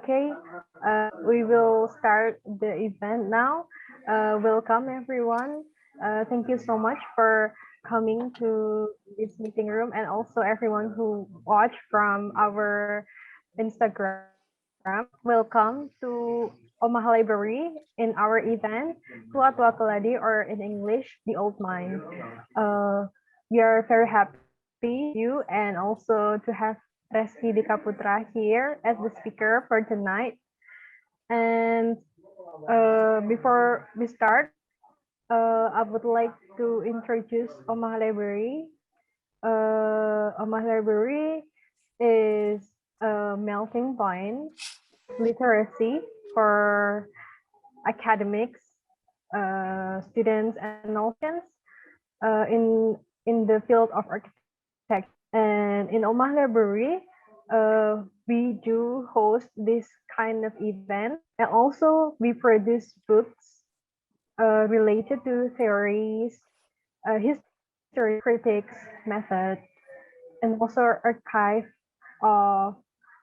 Okay, we will start the event now. Welcome everyone. Thank you so much for coming to this meeting room, and also everyone who watch from our Instagram. Welcome to OMAH Library in our event, Tua-Tua Keladi, or in English, The Old Mind. We are very happy you and also to have Rezki Dikaputera here as the speaker for tonight. And before we start, I would like to introduce OMAH Library. OMAH Library is a melting point literacy for academics, students, and notions in the field of architecture. And in OMAH Library, we do host this kind of event, and also we produce books related to theories, history, critics, method, and also archive of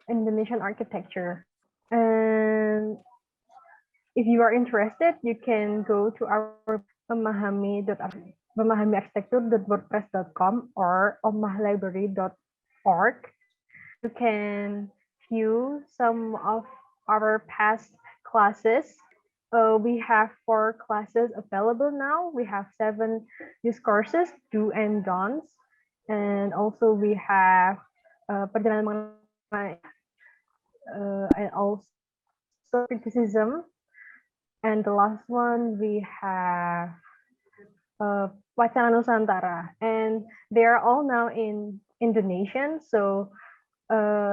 Indonesian architecture. And if you are interested, you can go to our memahamiarsitektur.wordpress.com or omahlibrary.org. You can view some of our past classes. We have 4 classes available now. We have 7 discourses, do and don'ts. And also we have perjalanan mengenai and also criticism. And the last one, we have Wacana Nusantara, and they are all now in Indonesian. So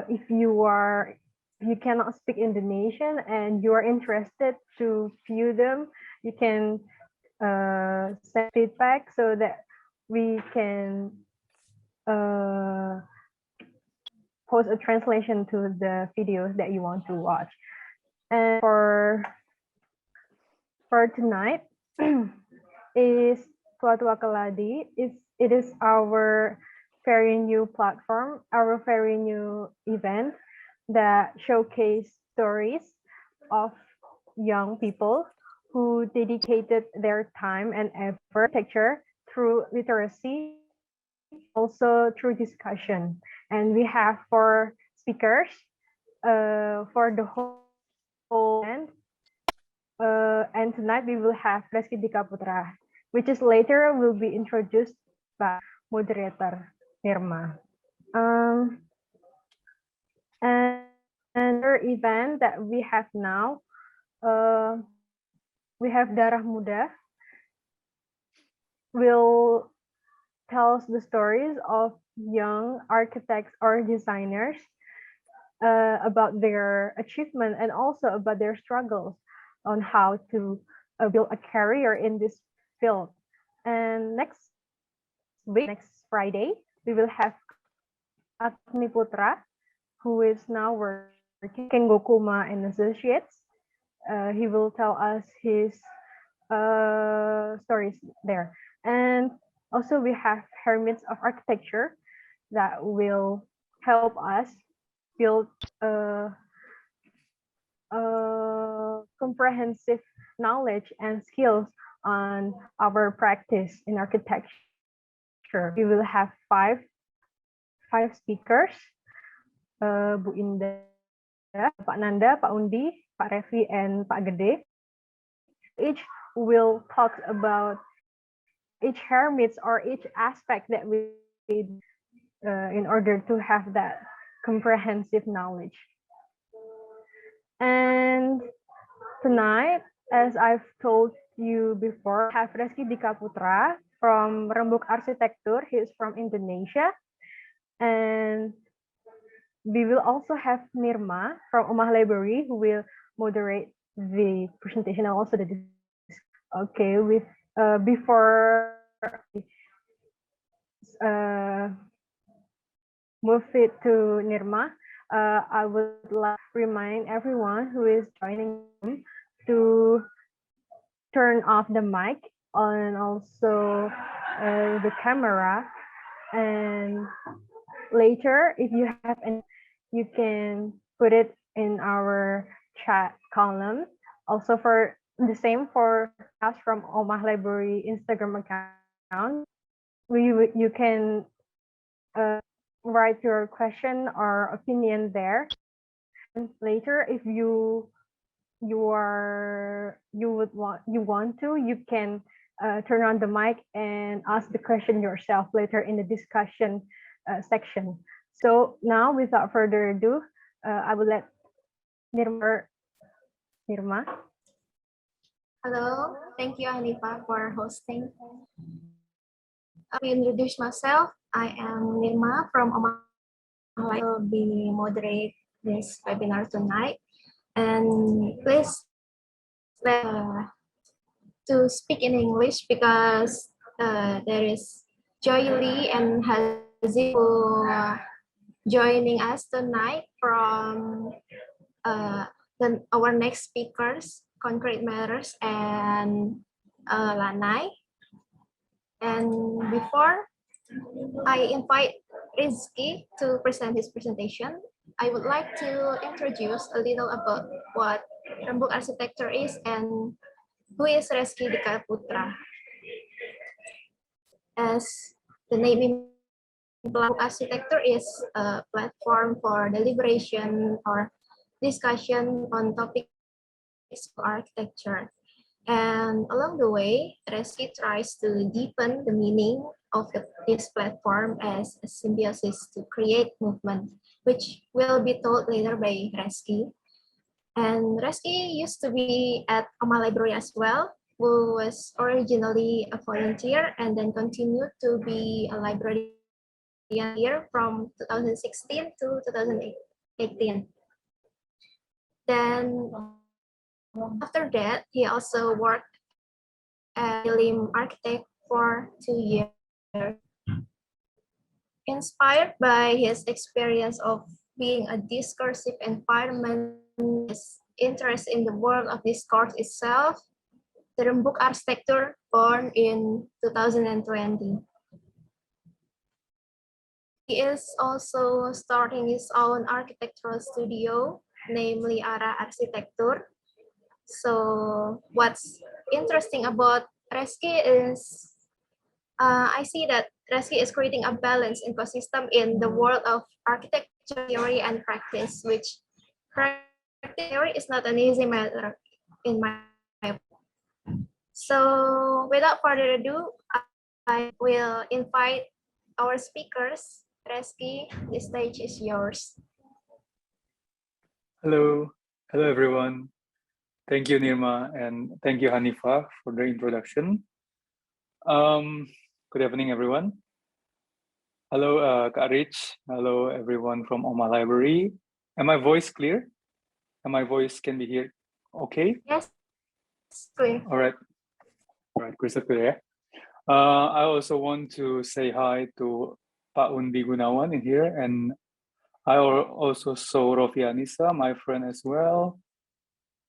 if you cannot speak Indonesian and you are interested to view them, you can send feedback so that we can post a translation to the videos that you want to watch. And for tonight is Tua-Tua Keladi. It is our very new platform, our very new event that showcase stories of young people who dedicated their time and effort to architecture through literacy, also through discussion. And we have 4 speakers for the whole event. And tonight we will have Rezki Dikaputera, which is later will be introduced by moderator Nirma. And another event that we have now, we have Darah Muda will tell us the stories of young architects or designers about their achievement and also about their struggles on how to build a career in this field. And next week, next Friday, we will have Agni Putra, who is now working Kengokuma and Associates. He will tell us his stories there. And also we have Hermits of Architecture that will help us build comprehensive knowledge and skills on our practice in architecture. We will have five speakers, Bu Indah, Pak Nanda, Pak Undi, Pak Revi, and Pak Gede. Each will talk about each hermits or each aspect that we need in order to have that comprehensive knowledge. And tonight, as I've told you before, I have Rezki Dikaputera from Rembuk Arsitektur. He is from Indonesia. And we will also have Nirma from OMAH Library, who will moderate the presentation and also the discussion. Okay, with before move it to Nirma, I would like to remind everyone who is joining to turn off the mic and also the camera. And later, if you have any, you can put it in our chat column. Also for the same for us from OMAH Library Instagram account. You can write your question or opinion there. And later, if you want to, you can turn on the mic and ask the question yourself later in the discussion section. So now, without further ado, I will let Nirma. Hello, thank you Hanifa for hosting. I will introduce myself. I am Nirma from OMAH. I will be moderate this webinar tonight. And please to speak in English because there is Joy Lee and Hazi who joining us tonight from our next speakers, Concrete Matters and Lanai. And before I invite Rezki to present his presentation, I would like to introduce a little about what Rembuk Arsitektur is and who is Rezki Dikaputera. As the name implies, Arsitektur is a platform for deliberation or discussion on topics of architecture. And along the way, Rezki tries to deepen the meaning of this platform as a symbiosis to create movement, which will be told later by Rezki. And Rezki used to be at OMAH Library as well, who was originally a volunteer and then continued to be a librarian here from 2016 to 2018. Then after that, he also worked as a film architect for 2 years. Inspired by his experience of being a discursive environment, his interest in the world of discourse itself, the Rembuk Arsitektur born in 2020. He is also starting his own architectural studio, namely Ara Arsitektur. So what's interesting about Rezki is I see that Rezki is creating a balanced ecosystem in the world of architecture theory and practice, which practice theory is not an easy matter in my opinion. So without further ado, I will invite our speakers. Rezki, the stage is yours. Hello everyone. Thank you, Nirma, and thank you, Hanifa, for the introduction. Good evening, everyone. Hello, Kak Rich. Hello, everyone from OMAH Library. Am my voice clear? And my voice can be heard okay? Yes, clear. All right, crystal clear. I also want to say hi to Pak Undi Gunawan in here, and I also saw Rofianisa, my friend as well.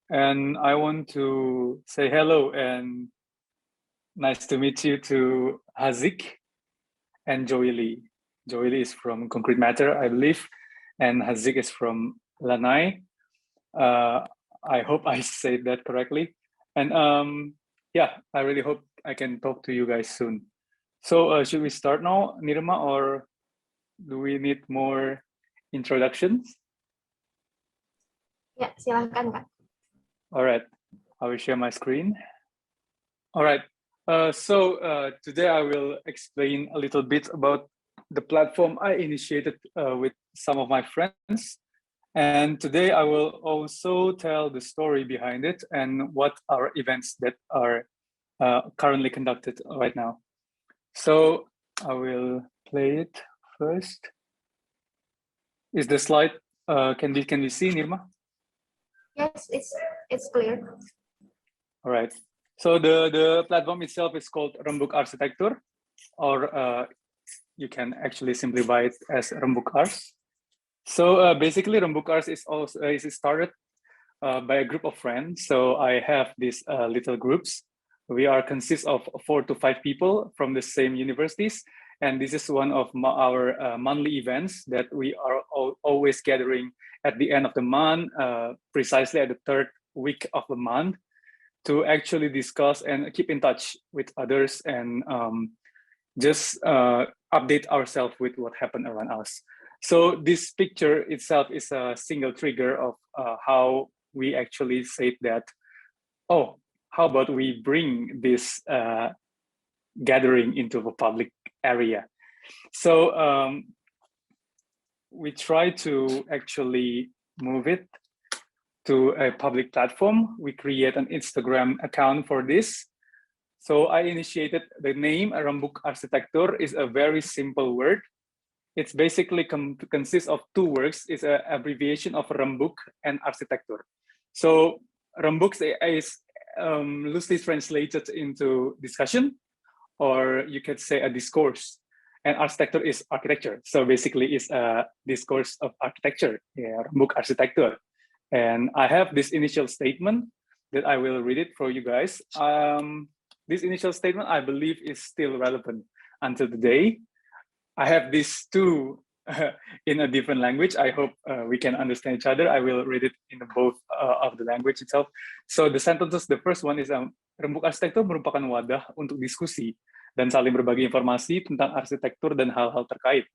And I want to say hello and nice to meet you to Hazik and Joy Lee. Joy Lee is from Concrete Matter, I believe, and Hazik is from Lanai. I hope I said that correctly. And yeah, I really hope I can talk to you guys soon. So should we start now, Nirma, or do we need more introductions? Ya, silakan, Kak. All right, I will share my screen. All right, so today I will explain a little bit about the platform I initiated with some of my friends. And today I will also tell the story behind it and what are events that are currently conducted right now. So I will play it first. Is the slide, can we see, Nirma? Yes, it's clear. All right. So the platform itself is called Rembuk Arsitektur, or you can actually simply buy it as Rembuk Ars. So basically, Rembuk Ars is started by a group of friends. So I have these little groups. We consist of 4 to 5 people from the same universities, and this is one of our monthly events that we are always gathering at the end of the month, precisely at the third week of the month, to actually discuss and keep in touch with others and just update ourselves with what happened around us. So this picture itself is a single trigger of how we actually said that, oh, how about we bring this gathering into the public area? So we try to actually move it to a public platform. We create an Instagram account for this. So I initiated the name Rembuk Arsitektur is a very simple word. It's basically consists of two words. It's an abbreviation of Rembuk and Arsitektur. So Rembuk is loosely translated into discussion, or you could say a discourse. And arsitektur is architecture. So basically it's a discourse of architecture, Rembuk Arsitektur. And I have this initial statement that I will read it for you guys. This initial statement, I believe, is still relevant until today. I have these two in a different language. I hope we can understand each other. I will read it in both of the language itself. So the sentences, the first one is, Rembuk Arsitektur merupakan wadah untuk diskusi dan saling berbagi informasi tentang arsitektur dan hal-hal terkait.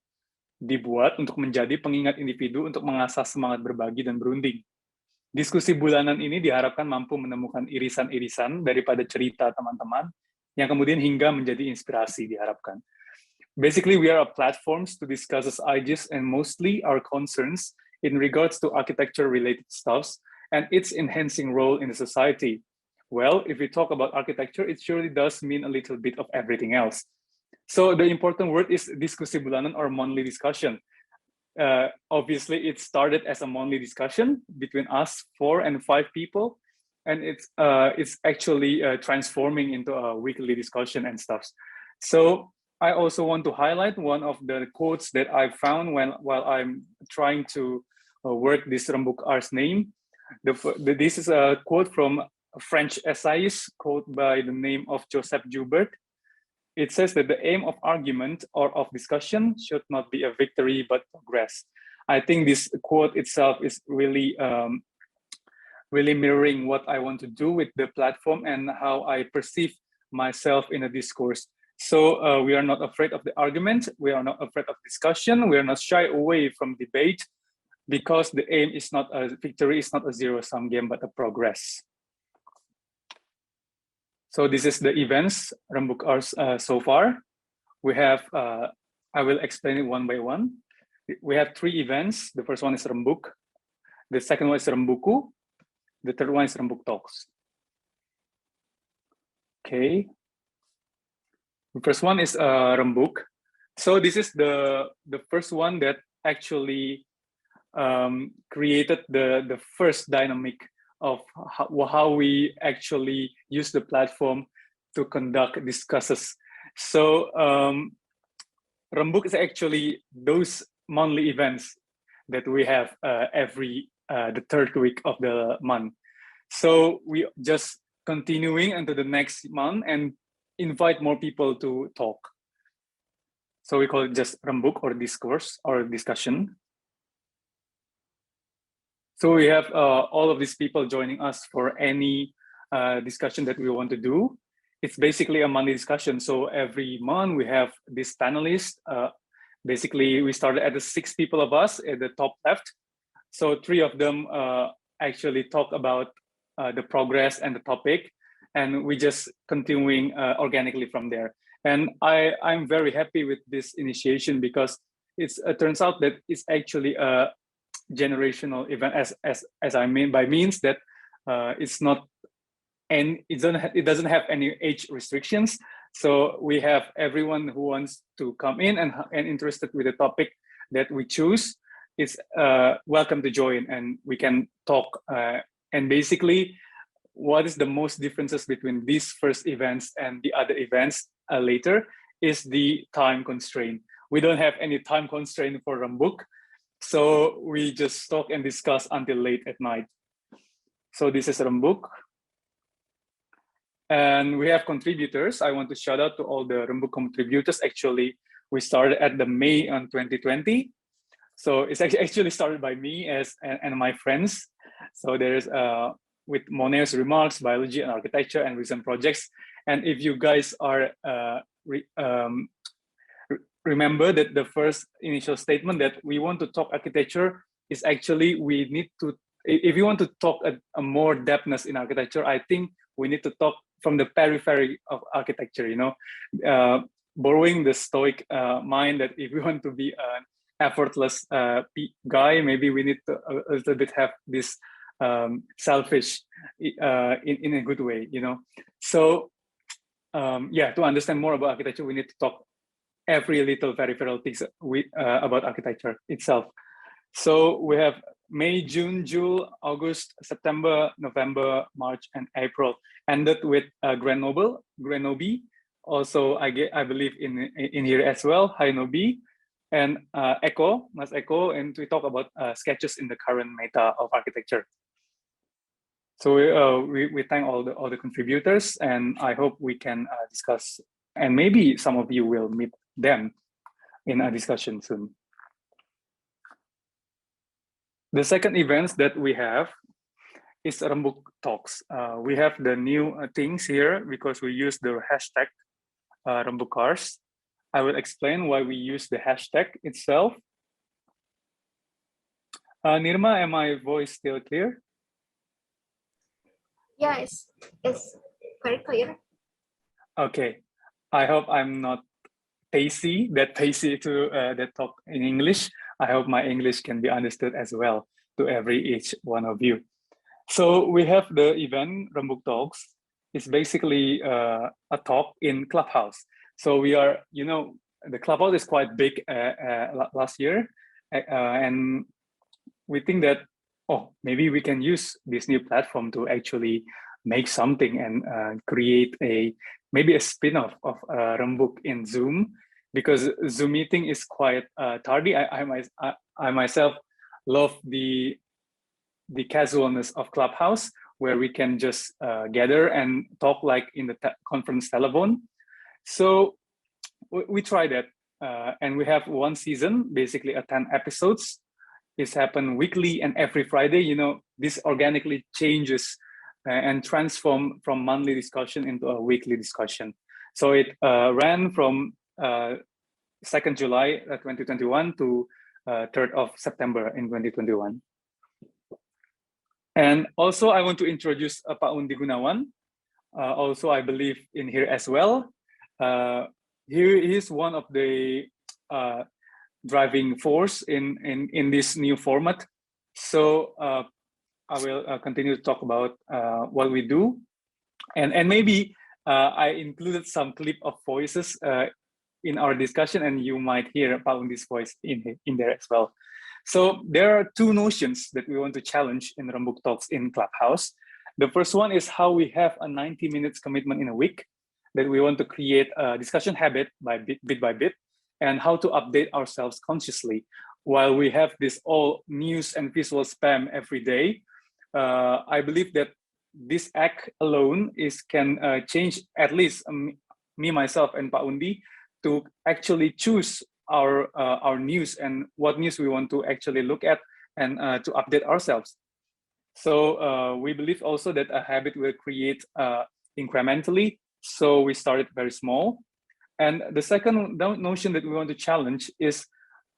Dibuat untuk menjadi pengingat individu untuk mengasah semangat berbagi dan berunding. Diskusi bulanan ini diharapkan mampu menemukan irisan-irisan daripada cerita teman-teman yang kemudian hingga menjadi inspirasi diharapkan. Basically, we are a platforms to discuss ideas and mostly our concerns in regards to architecture-related stuffs and its enhancing role in the society. Well, if we talk about architecture, it surely does mean a little bit of everything else. So the important word is diskusi bulanan or monthly discussion. Obviously, it started as a monthly discussion between us 4 and 5 people, and it's actually transforming into a weekly discussion and stuff. So I also want to highlight one of the quotes that I found while I'm trying to work this Rembuk Ars name. This is a quote from a French essayist quote by the name of Joseph Joubert. It says that the aim of argument or of discussion should not be a victory, but progress. I think this quote itself is really, really mirroring what I want to do with the platform and how I perceive myself in a discourse. So we are not afraid of the argument. We are not afraid of discussion. We are not shy away from debate because the aim is not a victory, is not a zero-sum game, but a progress. So this is the events, Rembuk Ars so far. We have, I will explain it one by one. We have 3 events. The first one is Rembuk. The second one is Rembuku. The third one is Rembuk Talks. Okay. The first one is Rembuk. So this is the first one that actually created the first dynamic of how we actually use the platform to conduct discussions. So Rembuk is actually those monthly events that we have every the third week of the month. So we just continuing into the next month and invite more people to talk. So we call it just Rembuk or discourse or discussion. So we have all of these people joining us for any discussion that we want to do. It's basically a monthly discussion. So every month we have this panelist. Basically, we started at the 6 people of us at the top left. So 3 of them actually talk about the progress and the topic, and we just continuing organically from there. And I'm very happy with this initiation because it turns out that it's actually a generational event, as I mean by means that it's not, and it doesn't have any age restrictions. So we have everyone who wants to come in and interested with the topic that we choose is welcome to join, and we can talk. And basically, what is the most differences between these first events and the other events later is the time constraint. We don't have any time constraint for Rembuk. So we just talk and discuss until late at night. So this is Rembuk. And we have contributors. I want to shout out to all the Rembuk contributors. Actually, we started at the May on 2020. So it's actually started by me and my friends. So there's with Monet's remarks, biology and architecture, and recent projects. And if you guys are remember that the first initial statement that we want to talk architecture is actually we need to, if you want to talk a more depthness in architecture, I think we need to talk from the periphery of architecture, you know, borrowing the Stoic mind that if we want to be an effortless guy, maybe we need to a little bit have this selfish in a good way, you know. So yeah, to understand more about architecture, we need to talk every little peripheral things about architecture itself. So we have May, June, July, August, September, November, March, and April. Ended with Grenoble. Also, I believe in here as well. Hi Nobi, and Mas Eko, and we talk about sketches in the current meta of architecture. So we thank all the contributors, and I hope we can discuss, and maybe some of you will meet them in a discussion soon. The second events that we have is Rembuk Talks. We have the new things here because we use the hashtag Rembuk Ars. I will explain why we use the hashtag itself. Nirma, am my voice still clear? Yeah, it's very clear. Okay, I hope I'm not pacey to that talk in English. I hope my English can be understood as well to each one of you. So we have the event Rembuk Talks. It's basically a talk in Clubhouse. So we are, you know, the Clubhouse is quite big last year, and we think that, oh, maybe we can use this new platform to actually make something and create maybe a spin-off of Rembuk in Zoom, because Zoom meeting is quite tardy. I myself love the casualness of Clubhouse, where we can just gather and talk like in the conference telephone. So we try that, and we have one season, basically 10 episodes. It's happen weekly and every Friday. You know, this organically changes and transform from monthly discussion into a weekly discussion. So it ran from 2nd July 2021 to 3rd of September in 2021. And also I want to introduce Pak Undi Gunawan. Also, I believe in here as well. He is one of the driving force in this new format. So I will continue to talk about what we do, and maybe I included some clip of voices in our discussion, and you might hear Pak Undi's voice in there as well. So there are two notions that we want to challenge in Rembuk Talks in Clubhouse. The first one is how we have a 90 minutes commitment in a week, that we want to create a discussion habit bit by bit, and how to update ourselves consciously while we have this all news and visual spam every day. I believe that this act alone can change at least me, myself, and Pak Undi to actually choose our news and what news we want to actually look at and to update ourselves. So we believe also that a habit will create incrementally. So we started very small. And the second notion that we want to challenge is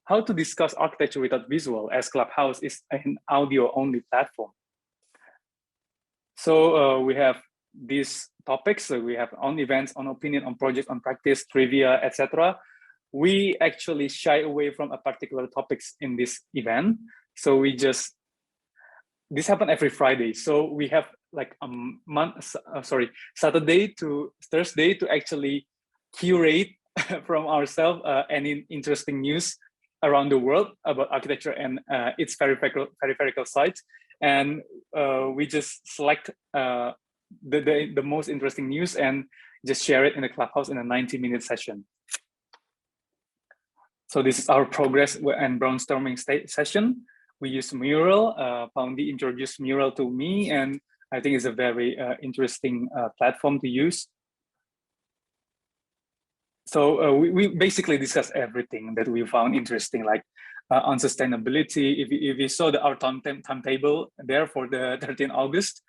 how to discuss architecture without visual, as Clubhouse is an audio-only platform. So we have these topics. So we have on events, on opinion, on project, on practice, trivia, etc. We actually shy away from a particular topics in this event. So we just, this happen every Friday. So we have like a month, Saturday to Thursday to actually curate from ourselves any interesting news around the world about architecture and its peripheral sites. And we just select the most interesting news and just share it in the Clubhouse in a 90-minute session. So this is our progress and brainstorming session. We use Mural. Pak Undi introduced Mural to me, and I think it's a very interesting platform to use. So we basically discuss everything that we found interesting, like on sustainability. If you saw our timetable there for the 13th August,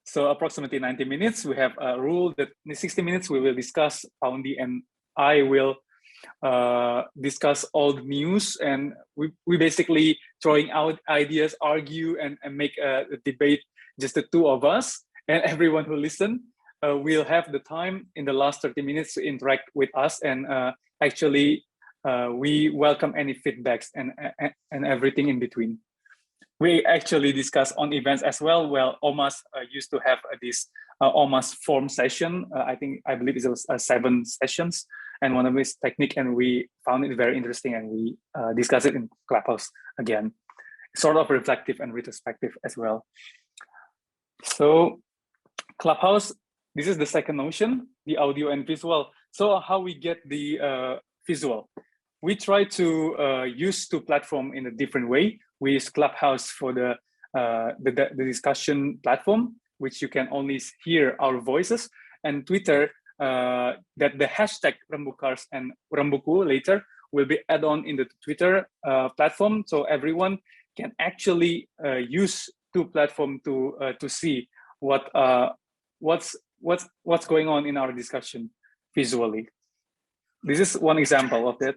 so approximately 90 minutes, we have a rule that in 60 minutes we will discuss, Paundi and I will discuss all the news, and we basically throwing out ideas, argue, and make a debate, just the two of us, and everyone who listen will have the time in the last 30 minutes to interact with us, and actually we welcome any feedbacks and everything in between. We actually discuss on events as well. Well, OMAS used to have this OMAS form session. I believe it was 7 sessions, and one of this technique, and we found it very interesting, and we discussed it in Clubhouse again, sort of reflective and retrospective as well. So Clubhouse, this is the second notion, the audio and visual. So how we get the visual? We try to use 2 platforms in a different way. We use Clubhouse for the discussion platform, which you can only hear our voices, and Twitter, that the hashtag Rembukars and Rembuku later will be add on in the Twitter platform, so everyone can actually use 2 platforms to see what's going on in our discussion visually. This is one example of that.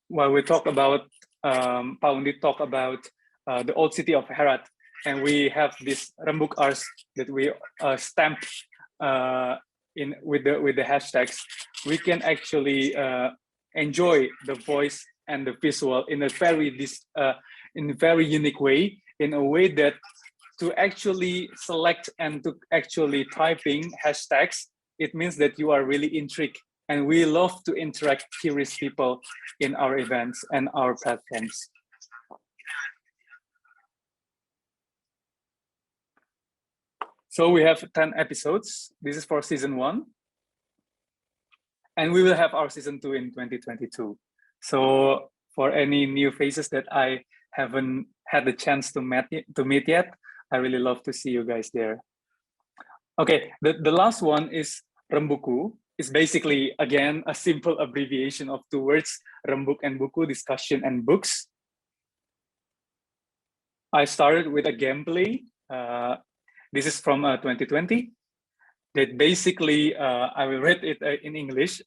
While we talk about, Paundi talk about the old city of Herat, and we have this Rembuk Ars that we stamp with the hashtags. We can actually enjoy the voice and the visual in a very unique way, in a way that to actually select and to actually typing hashtags, it means that you are really intrigued. And we love to interact curious people in our events and our platforms. So we have 10 episodes. This is for season 1. And we will have our season 2 in 2022. So for any new faces that I haven't had the chance to meet yet, I really love to see you guys there. Okay, the last one is Rembuku. It's basically, again, a simple abbreviation of 2 words, Rembuk and Buku, discussion and books. I started with a gameplay. This is from 2020. That basically, I will read it in English.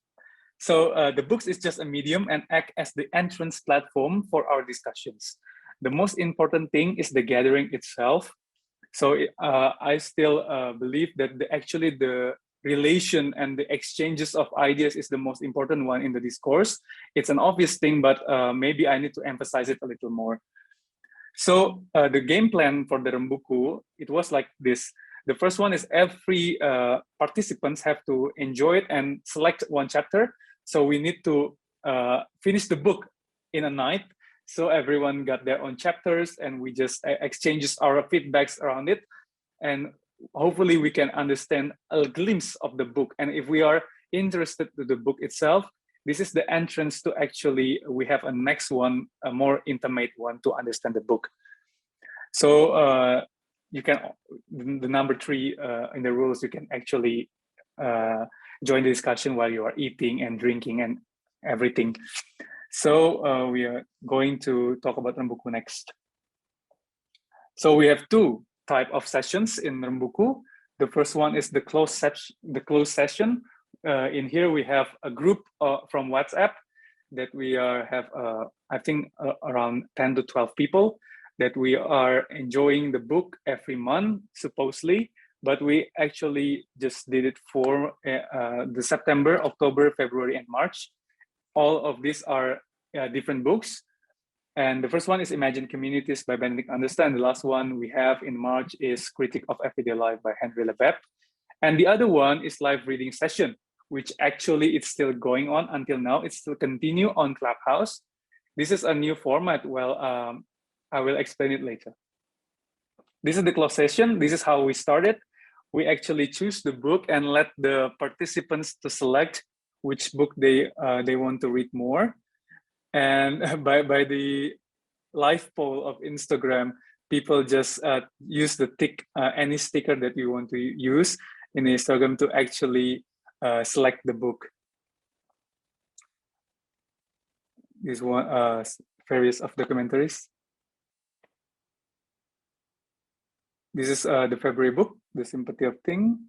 So the books is just a medium and act as the entrance platform for our discussions. The most important thing is the gathering itself. So I still believe that actually the relation and the exchanges of ideas is the most important one in the discourse. It's an obvious thing, but maybe I need to emphasize it a little more. So the game plan for the Rembuku, it was like this. The first one is every participants have to enjoy it and select 1 chapter. So we need to finish the book in a night. So everyone got their own chapters, and we just exchanges our feedbacks around it. And hopefully we can understand a glimpse of the book. And if we are interested in the book itself, this is the entrance to actually, we have a next one, a more intimate one to understand the book. So you can, the number 3 in the rules, you can actually join the discussion while you are eating and drinking and everything. So we are going to talk about Rembuku next. So we have 2 type of sessions in Rembuku. The first one is the closed session. In here we have a group from WhatsApp that we have, I think, around 10 to 12 people that we are enjoying the book every month, supposedly, but we actually just did it for the September, October, February, and March. All of these are different books. And the first one is Imagine Communities by Benedict Anderson. The last one we have in March is Critique of Everyday Life by Henry Lebeb. And the other one is live reading session, which actually it's still going on until now. It's still continue on Clubhouse. This is a new format. Well, I will explain it later. This is the closed session. This is how we started. We actually choose the book and let the participants to select which book they want to read more. And by the live poll of Instagram, people just use the tick, any sticker that you want to use in Instagram to actually select the book. this one various of documentaries. This is the February book, The Sympathy of Thing.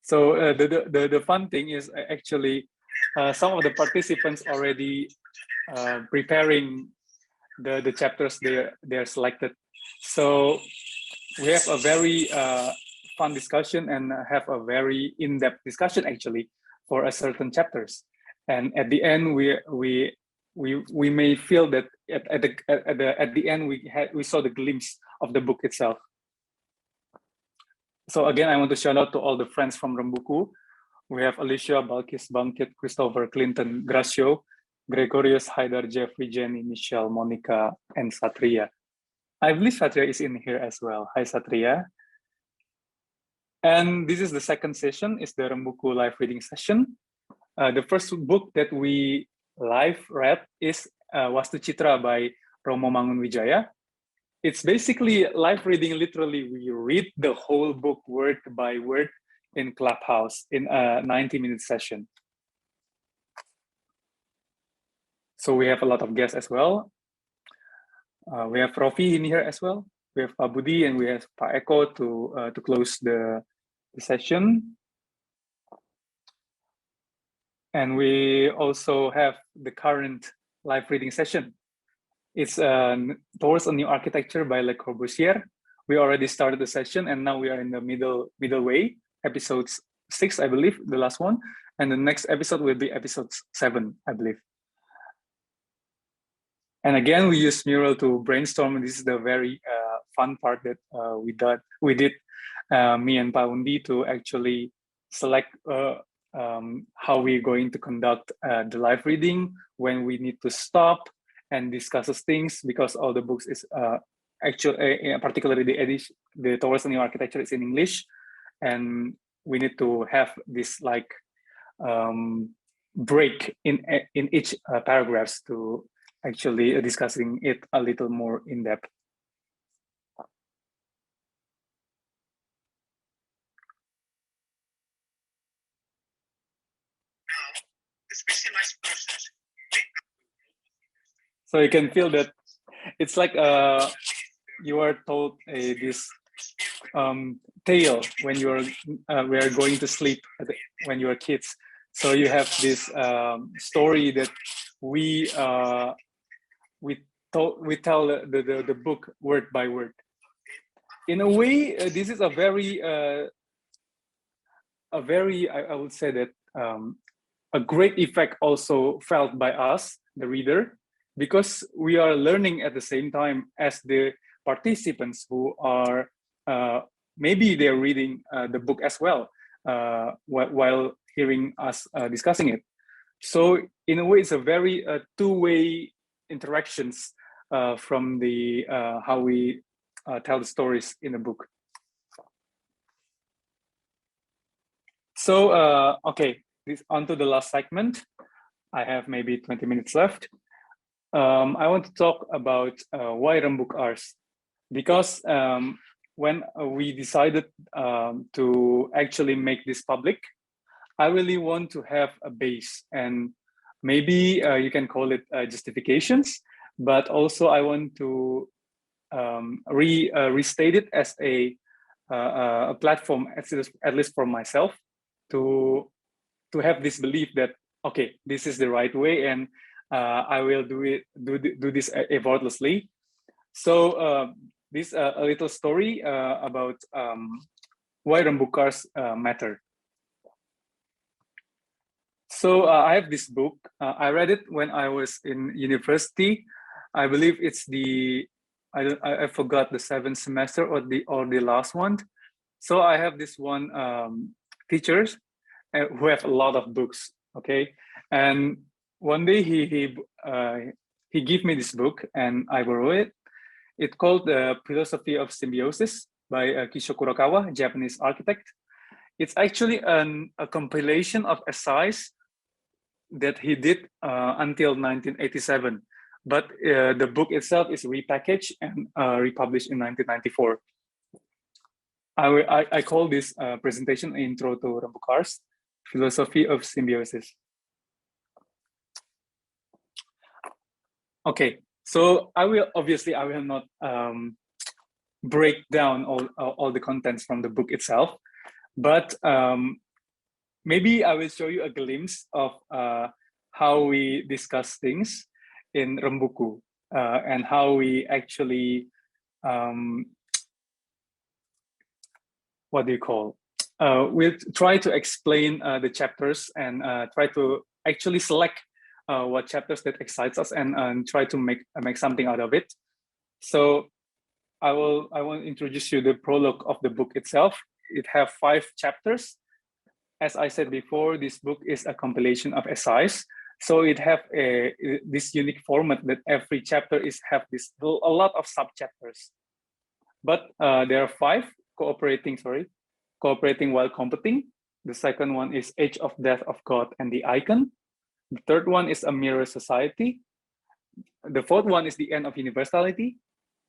So the fun thing is actually some of the participants already preparing the chapters they're selected. So we have a very fun discussion and have a very in-depth discussion actually for a certain chapters. And at the end, we may feel that at the end we saw the glimpse of the book itself. So again, I want to shout out to all the friends from Rembuku. We have Alicia, Balkis, Bangkit, Christopher, Clinton, Gracio, Gregorius, Haidar, Jeffrey, Jenny, Michelle, Monica, and Satria. I believe Satria is in here as well. Hi, Satria. And this is the second session, is the Rembuku live reading session. The first book that we live read is Wastu Citra by Romo Mangunwijaya. It's basically live reading. Literally, we read the whole book word by word in Clubhouse in a 90-minute session. So we have a lot of guests as well. We have Rofi in here as well. We have Pak Budi and we have Pak Eko to close the session. And we also have the current live reading session. It's Towards a New Architecture by Le Corbusier. We already started the session and now we are in the middle way, episode 6, I believe, the last one. And the next episode will be episode 7, I believe. And again, we use Mural to brainstorm. This is the very fun part that we did, me and Pa Undi, to actually select how we're going to conduct the live reading, when we need to stop and discuss things, because all the books is actually, particularly the edition, the Towards a New Architecture is in English, and we need to have this like break in each paragraphs to actually discussing it a little more in depth. So you can feel that it's like you are told this tale when you are we are going to sleep when you are kids. So you have this story that we tell the book word by word. In a way, this is a very I would say that a great effect also felt by us, the reader, because we are learning at the same time as the participants who are maybe they're reading the book as well while hearing us discussing it. So in a way, it's a very two-way interactions from the how we tell the stories in the book. So okay, on to the last segment. I have maybe 20 minutes left. I want to talk about why Rembuk Ars, because when we decided to actually make this public, I really want to have a base, and maybe you can call it justifications, but also I want to restate it as a platform, at least for myself, to have this belief that okay, this is the right way, and I will do this effortlessly. So this a little story about why Rembuk Ars matter. So I have this book. I read it when I was in university. I believe it's I forgot the 7th semester or the last one. So I have this one teachers who have a lot of books. Okay, and one day he gave me this book and I borrowed it. It's called The Philosophy of Symbiosis by Kisho Kurokawa, Japanese architect. It's actually a compilation of essays that he did until 1987. But the book itself is repackaged and republished in 1994. I call this presentation Intro to Rembuk Ars, Philosophy of Symbiosis. Okay, so I will not break down all the contents from the book itself, but maybe I will show you a glimpse of how we discuss things in Rembuku and how we actually we'll try to explain the chapters and try to actually select what chapters that excites us and try to make something out of it. So I will introduce you the prologue of the book itself. It have 5 chapters. As I said before, this book is a compilation of essays. So it have this unique format that every chapter have a lot of sub-chapters. But there are 5 cooperating while competing. The second one is Age of Death of God and the Icon. The third one is A Mirror Society. The fourth one is The End of Universality.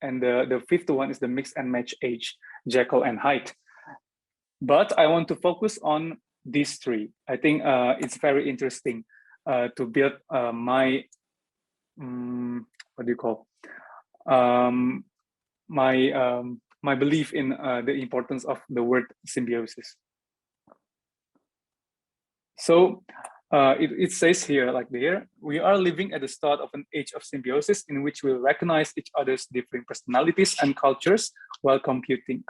And the fifth one is The Mix and Match Age, Jekyll and Hyde. But I want to focus on these 3. I think it's very interesting to build my my belief in the importance of the word symbiosis. So it says here, like there, we are living at the start of an age of symbiosis in which we'll recognize each other's different personalities and cultures while competing.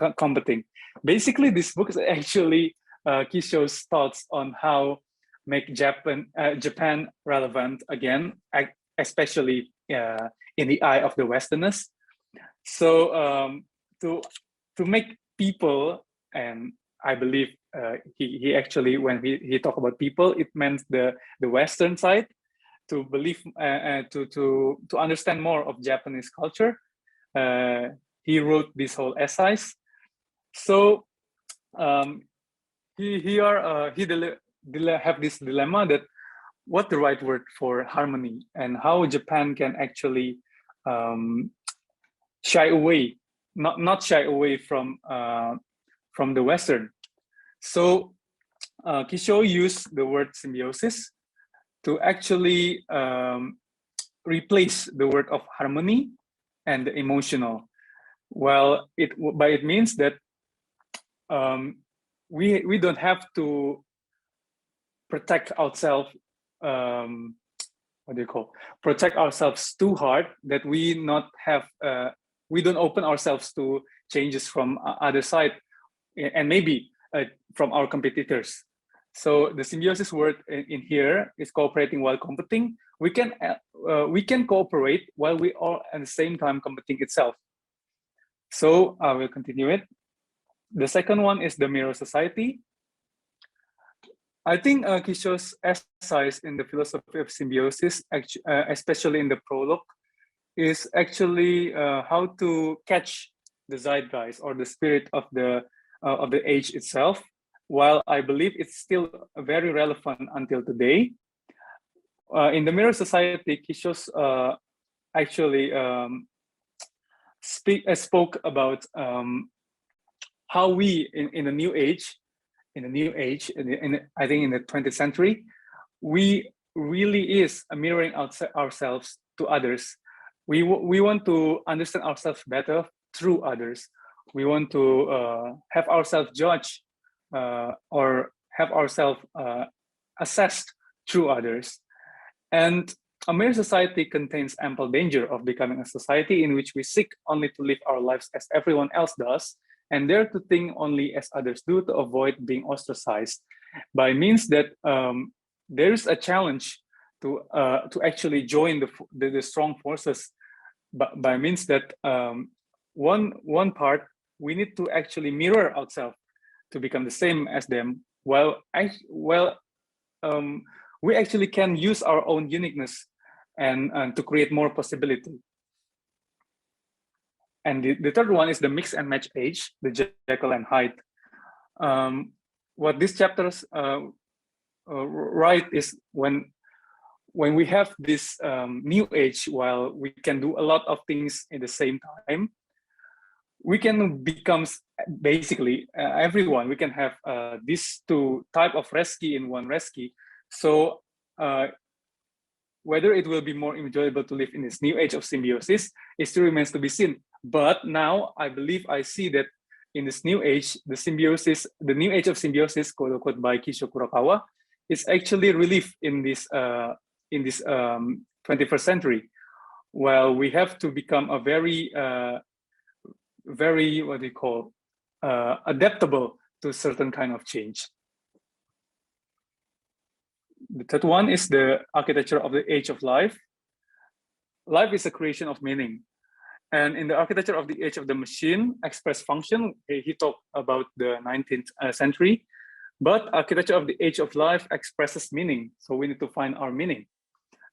Basically, this book is actually Kisho's thoughts on how make Japan relevant again, especially in the eye of the Westerners. So to make people, and I believe he actually, when he talked about people, it meant the Western side, to believe to understand more of Japanese culture. He wrote this whole essays. So he have this dilemma that what the right word for harmony and how Japan can actually shy away, not shy away from the Western. So Kisho used the word symbiosis to actually replace the word of harmony and the emotional. Well, it means that we don't have to protect ourselves. Protect ourselves too hard, that we don't open ourselves to changes from other side, and maybe from our competitors. So the symbiosis word in here is cooperating while competing. We can cooperate while we are at the same time competing itself. So I will continue it. The second one is the Mirror Society. I think Kisho's essays in the philosophy of symbiosis, especially in the prologue, is actually how to catch the zeitgeist or the spirit of the age itself. While I believe it's still very relevant until today. In the Mirror Society, Kisho's actually spoke about how we in the new age, I think in the 20th century, we really is mirroring ourselves to others. We want to understand ourselves better through others. We want to have ourselves judged or have ourselves assessed through others. And a mere society contains ample danger of becoming a society in which we seek only to live our lives as everyone else does, and dare to think only as others do, to avoid being ostracized. By means that there is a challenge to actually join the strong forces. But by means that one part, we need to actually mirror ourselves to become the same as them. We actually can use our own uniqueness and to create more possibility. And the third one is the mix and match age, the Jekyll and Hyde. what these chapters write is when we have this new age, while we can do a lot of things at the same time, we can become basically everyone. We can have these two type of Rezki in one Rezki. So whether it will be more enjoyable to live in this new age of symbiosis, it still remains to be seen. But now I believe I see that in this new age, the symbiosis, the new age of symbiosis, quote unquote, by Kisho Kurokawa, is actually relief in this 21st century. While we have to become a very what do you call adaptable to a certain kind of change. The third one is the architecture of the age of life. Life is a creation of meaning. And in the architecture of the age of the machine, express function, he talked about the 19th century, but architecture of the age of life expresses meaning. So we need to find our meaning.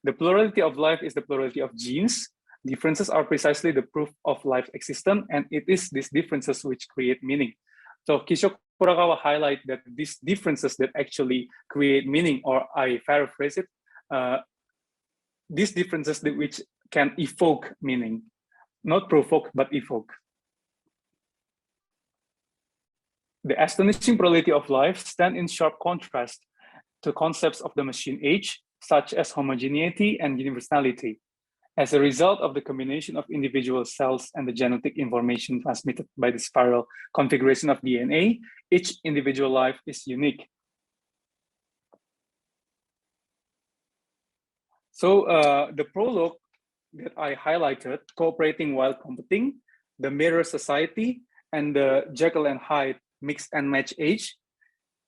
The plurality of life is the plurality of genes. Differences are precisely the proof of life's existence, and it is these differences which create meaning. So Kisho Kurokawa highlight that these differences that actually create meaning, or I paraphrase it, these differences that which can evoke meaning, not provoke, but evoke. The astonishing plurality of life stand in sharp contrast to concepts of the machine age, such as homogeneity and universality. As a result of the combination of individual cells and the genetic information transmitted by the spiral configuration of DNA, each individual life is unique. So the prologue that I highlighted, cooperating while competing, the mirror society, and the Jekyll and Hyde mix and match age,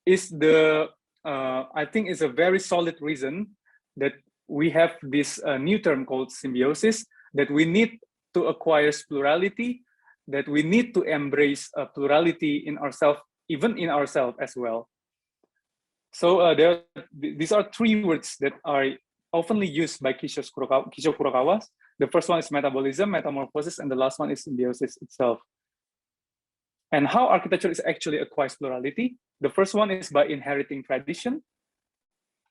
is the I think is a very solid reason that we have this new term called symbiosis, that we need to acquire plurality, that we need to embrace plurality in ourselves, even in ourselves as well. So these are three words that are oftenly used by Kisho Kurokawa. The first one is metabolism, metamorphosis, and the last one is symbiosis itself. And how architecture is actually acquires plurality. The first one is by inheriting tradition.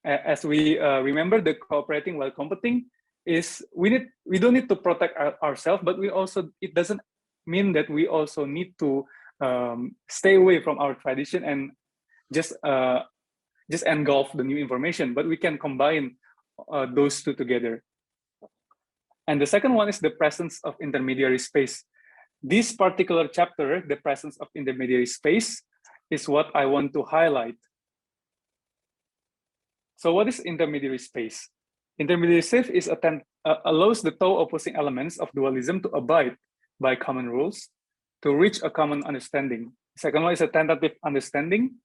As we remember, the cooperating while competing is we don't need to protect ourselves, but we also, it doesn't mean that we also need to stay away from our tradition and just engulf the new information, but we can combine those two together. And the second one is the presence of intermediary space. This particular chapter, the presence of intermediary space, is what I want to highlight. So what is intermediary space? Intermediary space is allows the two opposing elements of dualism to abide by common rules to reach a common understanding. Second one is a tentative understanding.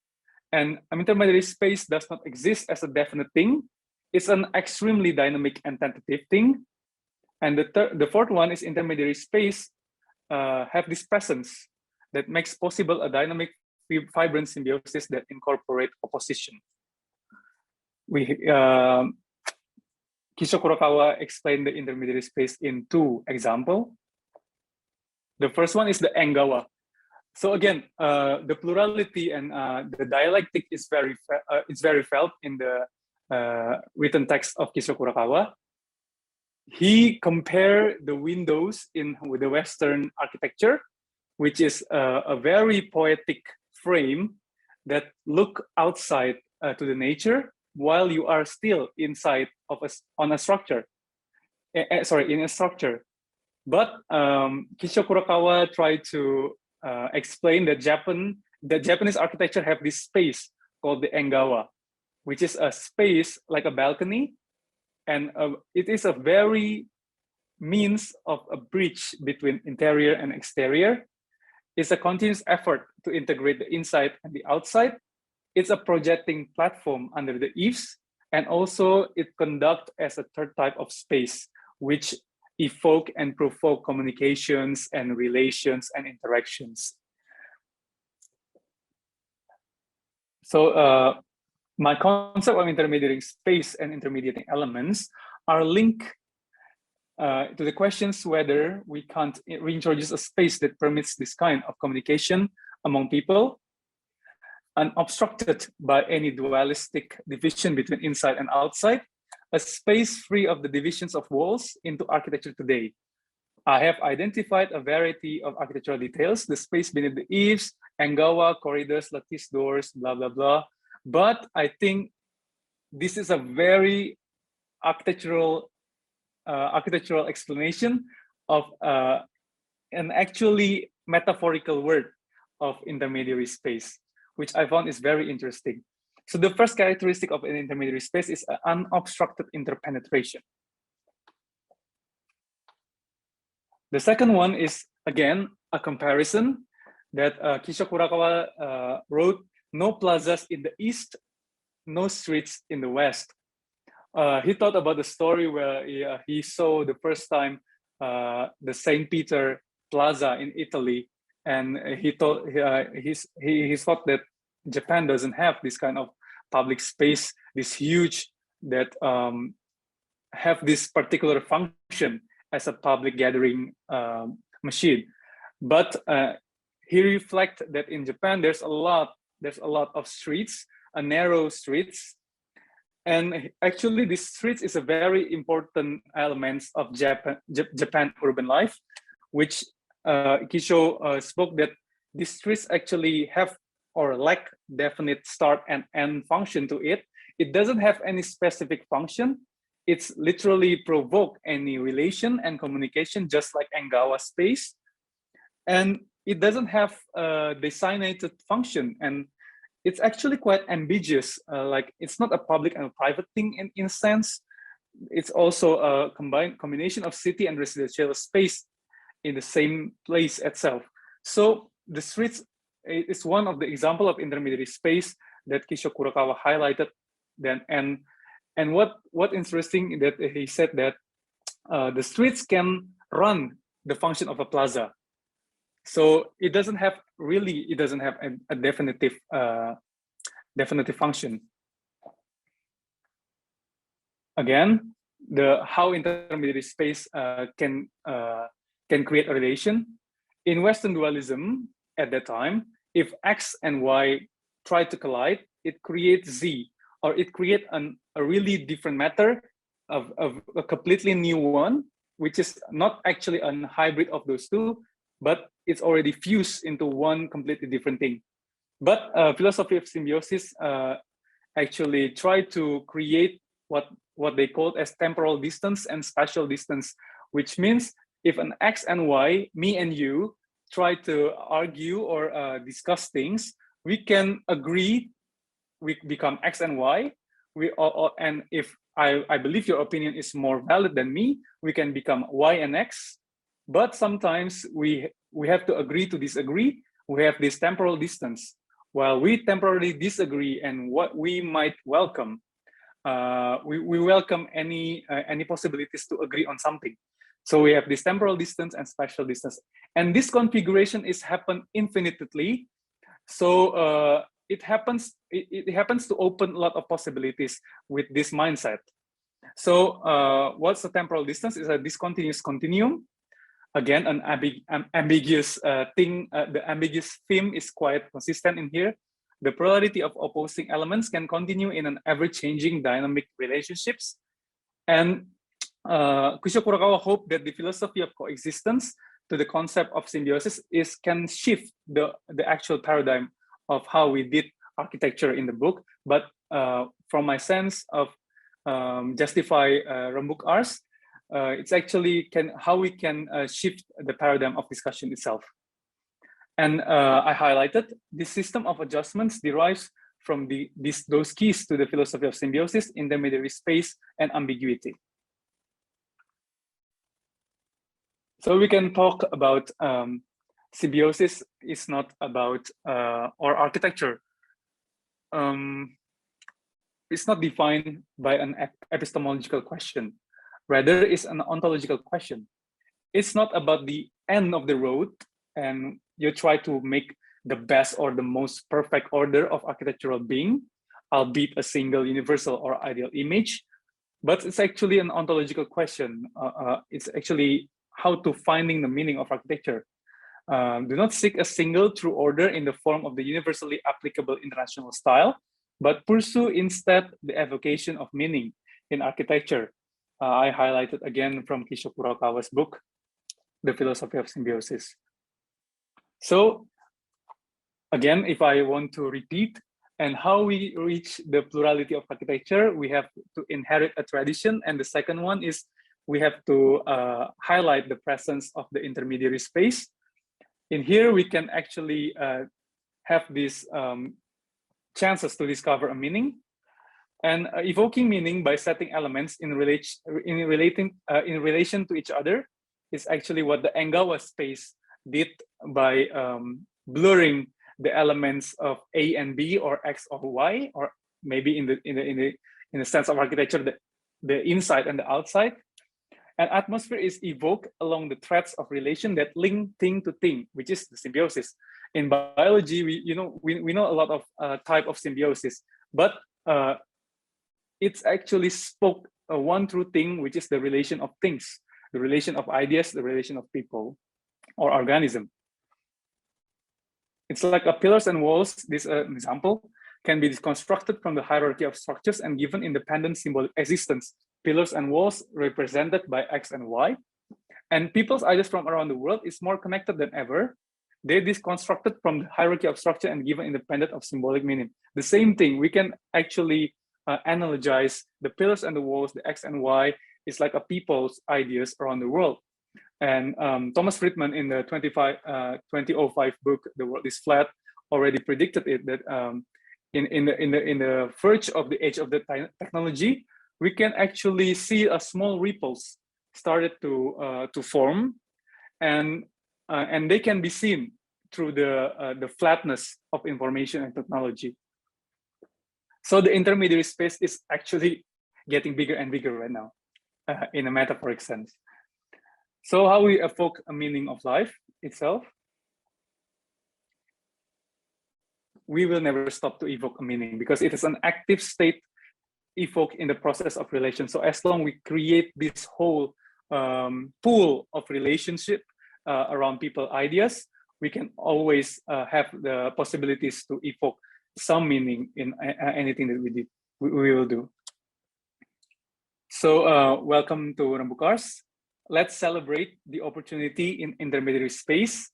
And intermediary space does not exist as a definite thing. It's an extremely dynamic and tentative thing. And the fourth one is intermediary space have this presence that makes possible a dynamic, vibrant symbiosis that incorporate opposition. Kisho Kurokawa explained the intermediary space in two examples. The first one is the Engawa. So again, the plurality and the dialectic is very felt in the written text of Kisho Kurokawa. He compared the windows with the Western architecture, which is a very poetic frame that look outside to the nature, while you are still inside of in a structure. But Kisho Kurokawa tried to explain that Japanese architecture have this space called the Engawa, which is a space like a balcony, and it is a very means of a bridge between interior and exterior. It's a continuous effort to integrate the inside and the outside. It's a projecting platform under the eaves, and also it conducts as a third type of space, which evoke and provoke communications and relations and interactions. So my concept of intermediating space and intermediating elements are linked to the questions whether we can't reintroduce a space that permits this kind of communication among people. unobstructed by any dualistic division between inside and outside, a space free of the divisions of walls into architecture today. I have identified a variety of architectural details, the space beneath the eaves, enggawa, corridors, lattice doors, blah, blah, blah. But I think this is a very architectural explanation of an actually metaphorical word of intermediary space, which I found is very interesting. So the first characteristic of an intermediary space is an unobstructed interpenetration. The second one is, again, a comparison that Kisho Kurokawa wrote, no plazas in the east, no streets in the west. He thought about the story where he saw the first time the St. Peter Plaza in Italy, and he thought he thought that Japan doesn't have this kind of public space, this huge, that have this particular function as a public gathering machine. But he reflects that in Japan there's a lot of streets, narrow streets, and actually this streets is a very important element of Japan urban life, which Kisho spoke that these streets actually have or lack definite start and end function to it. It doesn't have any specific function. It's literally provoke any relation and communication, just like enggawa space. And it doesn't have a designated function. And it's actually quite ambiguous. Like it's not a public and a private thing in a sense. It's also a combination of city and residential space in the same place itself. So the streets is one of the example of intermediary space that Kisho Kurokawa highlighted. Then and what interesting that he said that the streets can run the function of a plaza. So it doesn't have a definitive function. Again, how intermediary space can create a relation. In Western dualism at that time, if X and Y try to collide, it creates Z, or it creates a really different matter of a completely new one, which is not actually a hybrid of those two, but it's already fused into one completely different thing. But philosophy of symbiosis actually tried to create what they called as temporal distance and spatial distance, which means if an X and Y, me and you, try to argue or discuss things, we can agree, we become X and Y, and if I believe your opinion is more valid than me, we can become Y and X. But sometimes we have to agree to disagree. We have this temporal distance. While we temporarily disagree and what we might welcome, we welcome any possibilities to agree on something. So we have this temporal distance and spatial distance. And this configuration is happen infinitely. So it happens to open a lot of possibilities with this mindset. So what's the temporal distance? Is a discontinuous continuum. Again, an ambiguous thing. The ambiguous theme is quite consistent in here. The plurality of opposing elements can continue in an ever-changing dynamic relationships. And Kisho Kurokawa hoped that the philosophy of coexistence to the concept of symbiosis can shift the actual paradigm of how we did architecture in the book. But from my sense of justify Rembuk Ars, it's actually how we can shift the paradigm of discussion itself. And I highlighted this system of adjustments derives from those keys to the philosophy of symbiosis, intermediary space, and ambiguity. So we can talk about symbiosis is not about or architecture. It's not defined by an epistemological question. Rather, it's an ontological question. It's not about the end of the road and you try to make the best or the most perfect order of architectural being, albeit a single universal or ideal image, but it's actually an ontological question. It's actually how to finding the meaning of architecture. Do not seek a single true order in the form of the universally applicable international style, but pursue instead the evocation of meaning in architecture. I highlighted again from Kisho Kurokawa's book, The Philosophy of Symbiosis. So again, if I want to repeat, and how we reach the plurality of architecture, we have to inherit a tradition. And the second one is we have to highlight the presence of the intermediary space. In here, we can actually have these chances to discover a meaning and evoking meaning by setting elements in relation to each other is actually what the Enggawa space did by blurring the elements of A and B or X or Y, or maybe in the sense of architecture, the inside and the outside. An atmosphere is evoked along the threads of relation that link thing to thing, which is the symbiosis. In biology, we know a lot of type of symbiosis, but it's actually spoke one true thing, which is the relation of things, the relation of ideas, the relation of people or organism. It's like a pillars and walls. This example can be constructed from the hierarchy of structures and given independent symbolic existence. Pillars and walls represented by X and Y. And people's ideas from around the world is more connected than ever. They deconstructed from the hierarchy of structure and given independent of symbolic meaning. The same thing, we can actually analogize the pillars and the walls, the X and Y, is like a people's ideas around the world. And Thomas Friedman in the 2005 book, The World is Flat, already predicted it that in the verge of the age of the technology, we can actually see a small ripples started to form, and they can be seen through the flatness of information and technology. So the intermediary space is actually getting bigger and bigger right now, in a metaphoric sense. So how we evoke a meaning of life itself? We will never stop to evoke a meaning because it is an active state evoked in the process of relation. So as long we create this whole pool of relationship around people ideas, we can always have the possibilities to evoke some meaning in anything that we will do. So welcome to Rembuk Ars. Let's celebrate the opportunity in intermediary space.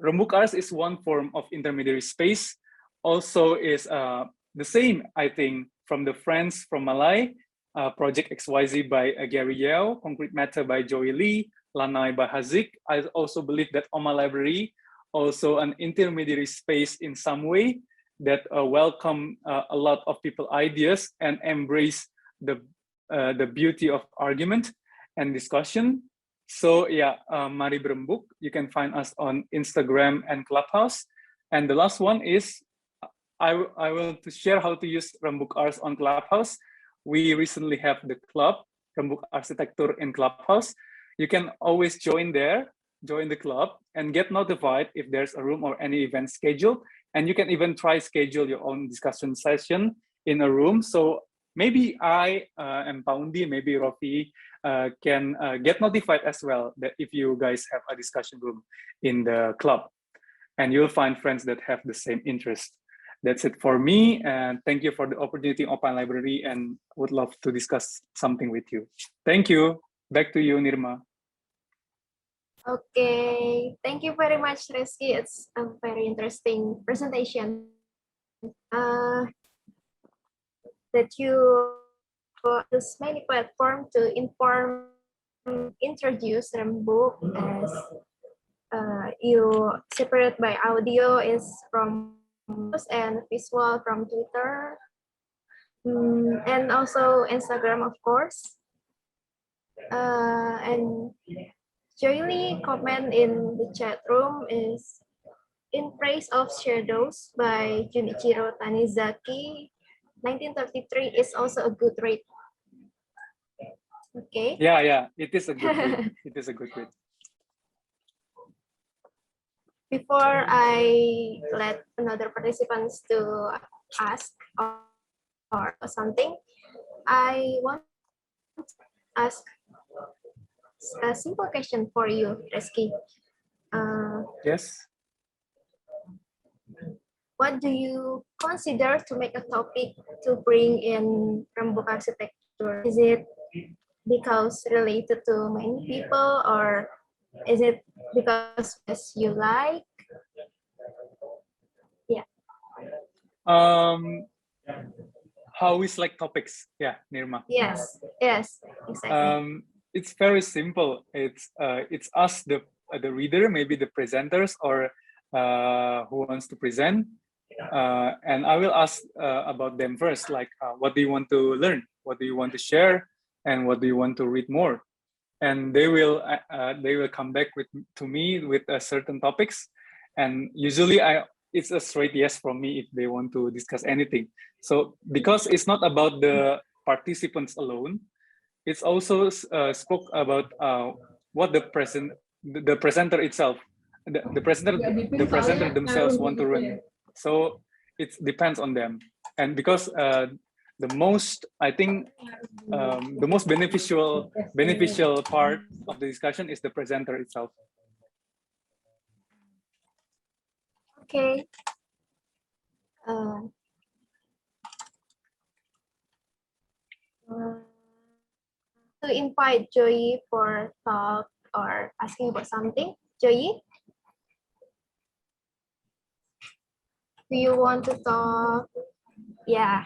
Rembuk Ars is one form of intermediary space. Also is the same, I think, from the Friends from Malay, Project XYZ by Gary Yeo, Concrete Matter by Joey Lee, Lanai by Hazik. I also believe that OMAH Library, also an intermediary space in some way that welcome a lot of people ideas and embrace the beauty of argument and discussion. So yeah, mari berembuk. You can find us on Instagram and Clubhouse. And the last one is, I want to share how to use Rembuk Ars on Clubhouse. We recently have the club, Rembuk Arsitektur in Clubhouse. You can always join there, join the club, and get notified if there's a room or any event scheduled. And you can even try schedule your own discussion session in a room. So maybe I and Paundi, maybe Rofi can get notified as well that if you guys have a discussion room in the club, and you'll find friends that have the same interest. That's it for me, and thank you for the opportunity in OMAH Library, and would love to discuss something with you. Thank you. Back to you, Nirma. Okay, thank you very much, Rezki. It's a very interesting presentation. That you use many platforms to introduce Rembuk as you separate by audio is from and visual from Twitter and also Instagram, of course. And Joyly comment in the chat room is In Praise of Shadows by Junichiro Tanizaki. 1933 is also a good read. Okay. Yeah, it is a good read. It is a good read. Before I let another participants to ask or something, I want to ask a simple question for you, Rezki. Yes. What do you consider to make a topic to bring in Rembuk Arsitektur? Is it because related to many people, or is it because as you like? Yeah. How we select topics? Yeah, Nirma. Yes. Yes. Exactly. It's very simple. It's us, the reader, maybe the presenters, or who wants to present, and I will ask about them first. Like, what do you want to learn? What do you want to share? And what do you want to read more? And they will come back to me with certain topics, and usually it's a straight yes from me if they want to discuss anything. So because it's not about the participants alone, it's also spoke about what the presenter itself, the presenter themselves want to run. So it depends on them, and because the most, I think, the most beneficial part of the discussion is the presenter itself. Okay. To invite Joey for talk or asking about something. Joey, do you want to talk? Yeah.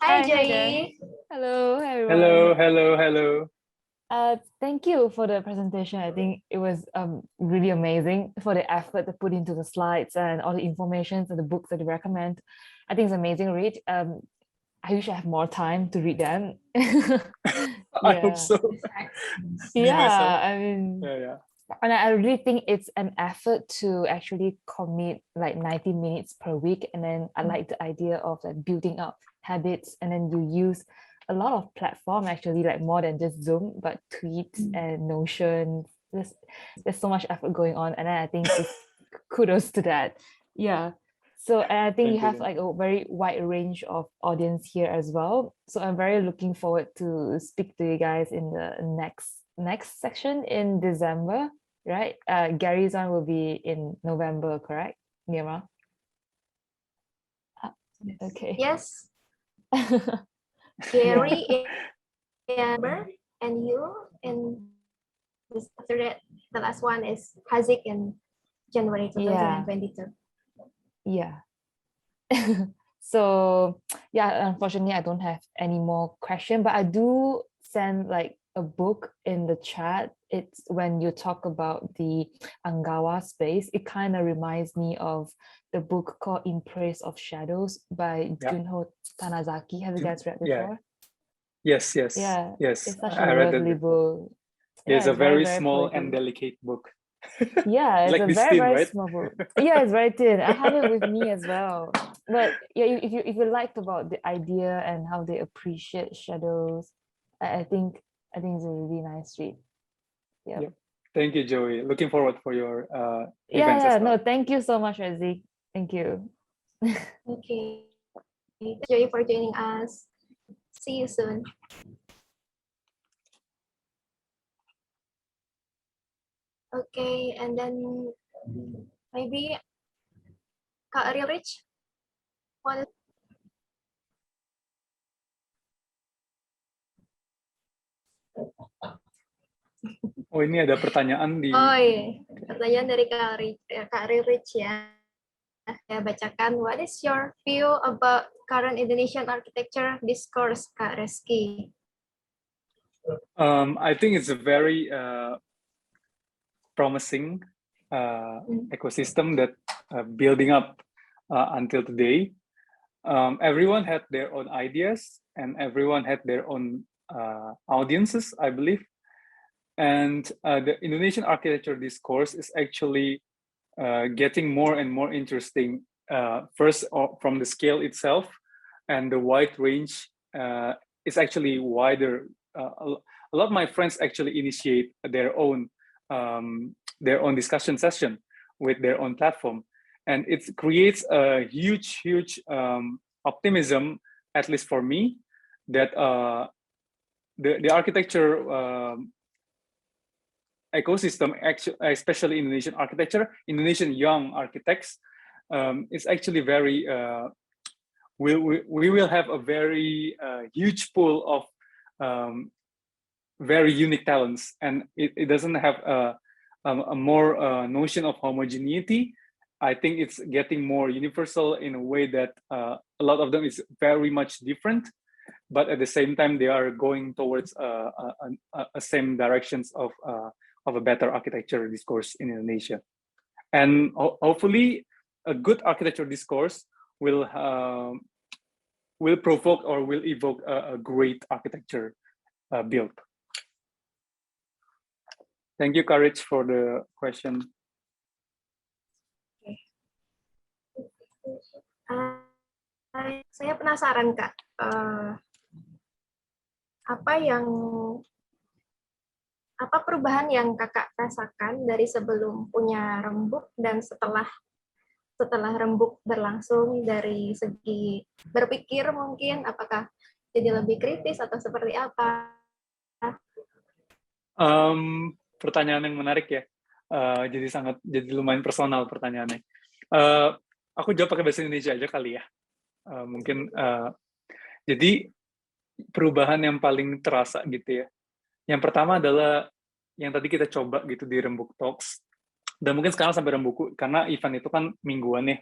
Hi, Hi Joey. there. Hello, everyone. Hello. Thank you for the presentation. I think it was really amazing for the effort to put into the slides and all the information and the books that you recommend. I think it's amazing read. I wish I have more time to read them. I hope so. Yeah, I mean, yeah. and I really think it's an effort to actually commit like 90 minutes per week. And then I like the idea of like building up habits, and then you use a lot of platform actually, like more than just Zoom, but tweets and Notion. There's so much effort going on, and I think just kudos to that. Yeah. So, and I think you have like a very wide range of audience here as well. So I'm very looking forward to speak to you guys in the next section in December, right? Gary's one will be in November, correct, Nirma? Okay. Yes. Gary in November, and you in after that, the last one is Hazik in January 2022. Yeah. So yeah, unfortunately I don't have any more question, but I do send like a book in the chat. It's when you talk about the Angawa space, it kind of reminds me of the book called In Praise of Shadows by Junho Tanazaki. Have you guys read before? Yes. Yeah, Yes, it's such I a read lovely that book. Yeah, it's a very, very small poetic. and delicate book. Yeah, it's like a this very thin, very right? small book. Yeah, it's very thin. I have it with me as well. But yeah, if you liked about the idea and how they appreciate shadows, I think it's a really nice read. Yeah. Yep. Thank you, Joey. Looking forward for your Yeah. events as well. No, thank you so much, Rezki. Thank you. Okay. Thank you, Joey, for joining us. See you soon. Okay, and then maybe Kak Rich. Oh, ini ada pertanyaan di. Oh iya, pertanyaan dari Kak Rich ya. Saya bacakan. What is your view about current Indonesian architecture discourse, Kak Rezki? I think it's a very promising ecosystem that building up until today. Everyone had their own ideas and everyone had their own audiences, I believe. And the Indonesian architecture discourse is actually getting more and more interesting. First, from the scale itself, and the wide range is actually wider. A lot of my friends actually initiate their own discussion session with their own platform, and it creates a huge optimism, at least for me, that the architecture ecosystem, especially Indonesian architecture, Indonesian young architects, is actually very. We will have a very huge pool of very unique talents, and it doesn't have a more notion of homogeneity. I think it's getting more universal in a way that a lot of them is very much different, but at the same time they are going towards a same directions of a better architecture discourse in Indonesia. And hopefully a good architecture discourse will provoke or will evoke a great architecture build. Thank you, Courage, for the question. Saya penasaran, Kak, apa perubahan yang Kakak rasakan dari sebelum punya Rembuk dan setelah Rembuk berlangsung, dari segi berpikir mungkin, apakah jadi lebih kritis atau seperti apa? Pertanyaan yang menarik ya. Jadi lumayan personal pertanyaannya. Aku jawab pakai bahasa Indonesia aja kali ya. Jadi perubahan yang paling terasa gitu ya. Yang pertama adalah yang tadi kita coba gitu di Rembuk Talks, dan mungkin sekarang sampai Rembuku, karena event itu kan mingguan ya.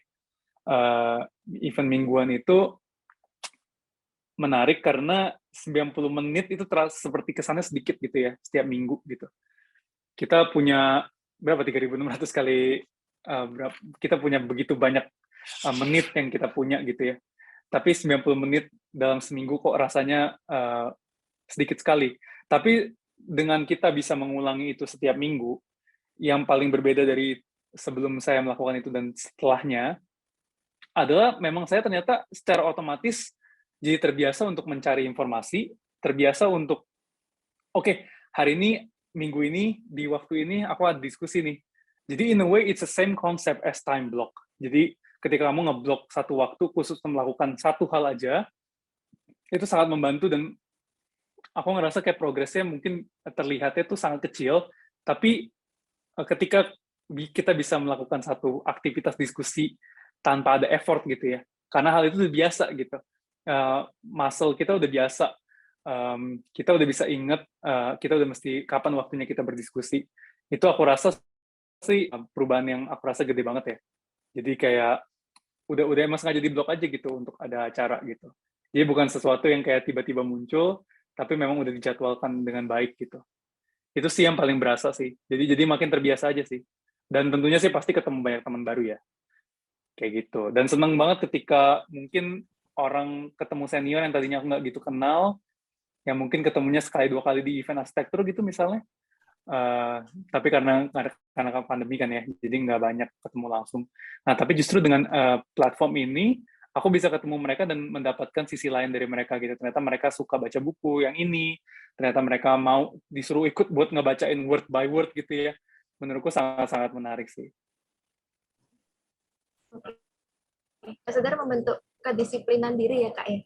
Event mingguan itu menarik karena 90 menit itu terasa seperti kesannya sedikit gitu ya, setiap minggu gitu. Kita punya berapa, 3.600 kali, kita punya begitu banyak menit yang kita punya gitu ya. Tapi 90 menit dalam seminggu kok rasanya sedikit sekali. Tapi dengan kita bisa mengulangi itu setiap minggu, yang paling berbeda dari sebelum saya melakukan itu dan setelahnya adalah memang saya ternyata secara otomatis jadi terbiasa untuk mencari informasi, terbiasa untuk hari ini, minggu ini, di waktu ini aku ada diskusi nih. Jadi in a way it's the same concept as time block. Jadi ketika kamu ngeblok satu waktu khusus melakukan satu hal aja, itu sangat membantu, dan aku ngerasa kayak progresnya mungkin terlihatnya itu sangat kecil, tapi ketika kita bisa melakukan satu aktivitas diskusi tanpa ada effort gitu ya, karena hal itu udah biasa gitu, muscle kita udah biasa, kita udah bisa inget, kita udah mesti kapan waktunya kita berdiskusi. Itu aku rasa sih perubahan yang aku rasa gede banget ya. Jadi kayak udah emang sengaja di blok aja gitu untuk ada acara gitu. Jadi bukan sesuatu yang kayak tiba-tiba muncul, tapi memang udah dijadwalkan dengan baik gitu. Itu sih yang paling berasa sih. Jadi makin terbiasa aja sih. Dan tentunya sih pasti ketemu banyak teman baru ya. Kayak gitu. Dan seneng banget ketika mungkin orang ketemu senior yang tadinya aku nggak gitu kenal, yang mungkin ketemunya sekali 2 kali di event arsitektur gitu misalnya. Tapi karena pandemi kan ya, jadi nggak banyak ketemu langsung. Nah, tapi justru dengan platform ini, aku bisa ketemu mereka dan mendapatkan sisi lain dari mereka gitu. Ternyata mereka suka baca buku yang ini, ternyata mereka mau disuruh ikut buat ngebacain word by word gitu ya. Menurutku sangat-sangat menarik sih. Sadar membentuk kedisiplinan diri ya, Kak ya?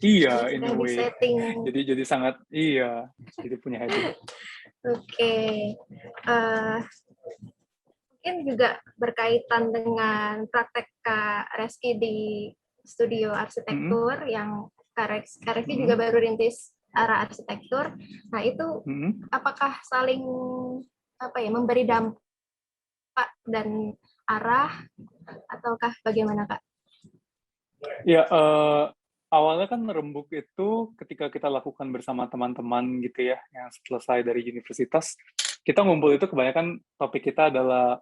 Iya, in a way. Setting. Jadi sangat, iya, jadi punya habit. Oke. Mungkin juga berkaitan dengan praktek Kak Rezki di studio arsitektur, yang Kak Rezki juga baru rintis arah arsitektur. Nah, itu apakah saling memberi dampak dan arah, ataukah bagaimana, Kak? Ya, awalnya kan Rembuk itu ketika kita lakukan bersama teman-teman gitu ya, yang selesai dari universitas, kita ngumpul itu kebanyakan topik kita adalah,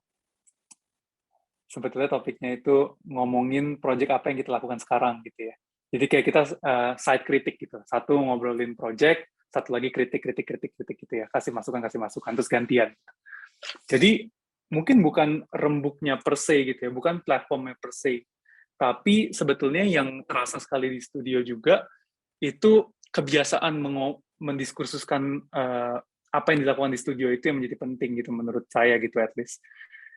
sebetulnya topiknya itu ngomongin project apa yang kita lakukan sekarang gitu ya. Jadi kayak kita side kritik gitu. Satu ngobrolin project, satu lagi kritik gitu ya. Kasih masukan, terus gantian. Jadi mungkin bukan Rembuknya per se gitu ya, bukan platformnya per se. Tapi sebetulnya yang terasa sekali di studio juga, itu kebiasaan mendiskursuskan apa yang dilakukan di studio itu yang menjadi penting gitu menurut saya gitu at least.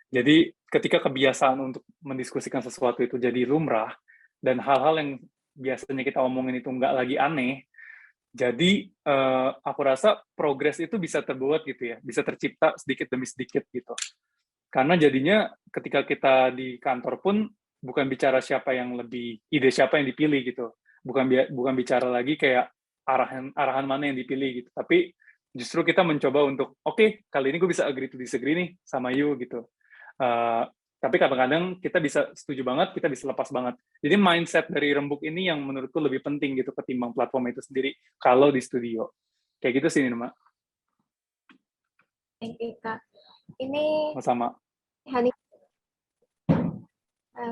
Jadi ketika kebiasaan untuk mendiskusikan sesuatu itu jadi lumrah, dan hal-hal yang biasanya kita omongin itu nggak lagi aneh, Jadi aku rasa progres itu bisa terbuat gitu ya, bisa tercipta sedikit demi sedikit gitu. Karena jadinya ketika kita di kantor pun bukan bicara siapa yang lebih, ide siapa yang dipilih gitu. Bukan bicara lagi kayak arahan mana yang dipilih gitu. Tapi justru kita mencoba untuk, oke, kali ini gue bisa agree to disagree nih sama you gitu. Tapi kadang-kadang kita bisa setuju banget, kita bisa lepas banget. Jadi mindset dari Rembuk ini yang menurutku lebih penting gitu ketimbang platform itu sendiri kalau di studio. Kayak gitu sih, Nima. Thank you, Kak. Ini Sama. Hani,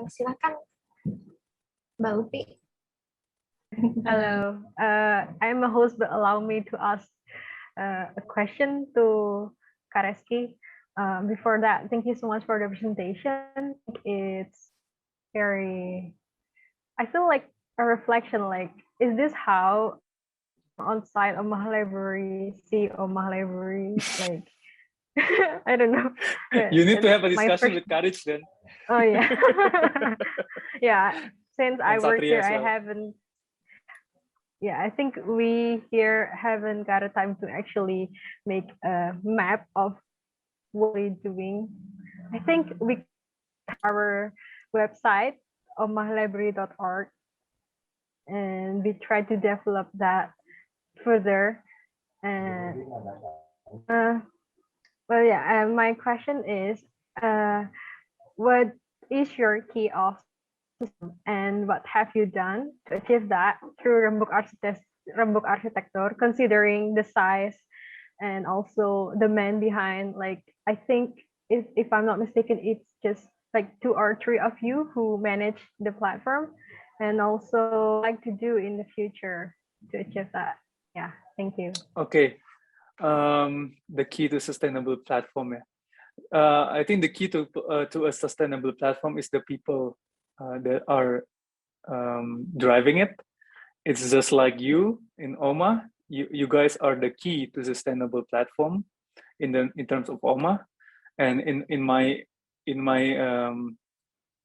silakan Mbak Upi. Hello, I'm a host, but allow me to ask a question to Rezki. Before that, thank you so much for the presentation. It's very, I feel like a reflection, like, is this how on site OMAH Library, see OMAH Library, like, I don't know. You need to have a My discussion first- with Courage then. Oh yeah. Yeah, since I And work Satria here, as I well. haven't, yeah, I think we here haven't got a time to actually make a map of what we're doing. I think we our website, omahlibrary.org, and we try to develop that further. And well, yeah, my question is, what is your key of system, and what have you done to achieve that through Rembuk Arsitektur, considering the size and also the man behind? Like, I think if I'm not mistaken, it's just like 2 or 3 of you who manage the platform, and also like to do in the future to achieve that. Yeah, thank you. Okay. The key to sustainable platform. I think the key to a sustainable platform is the people that are driving it. It's just like you in OMA. You guys are the key to sustainable platform in terms of OMA, and in my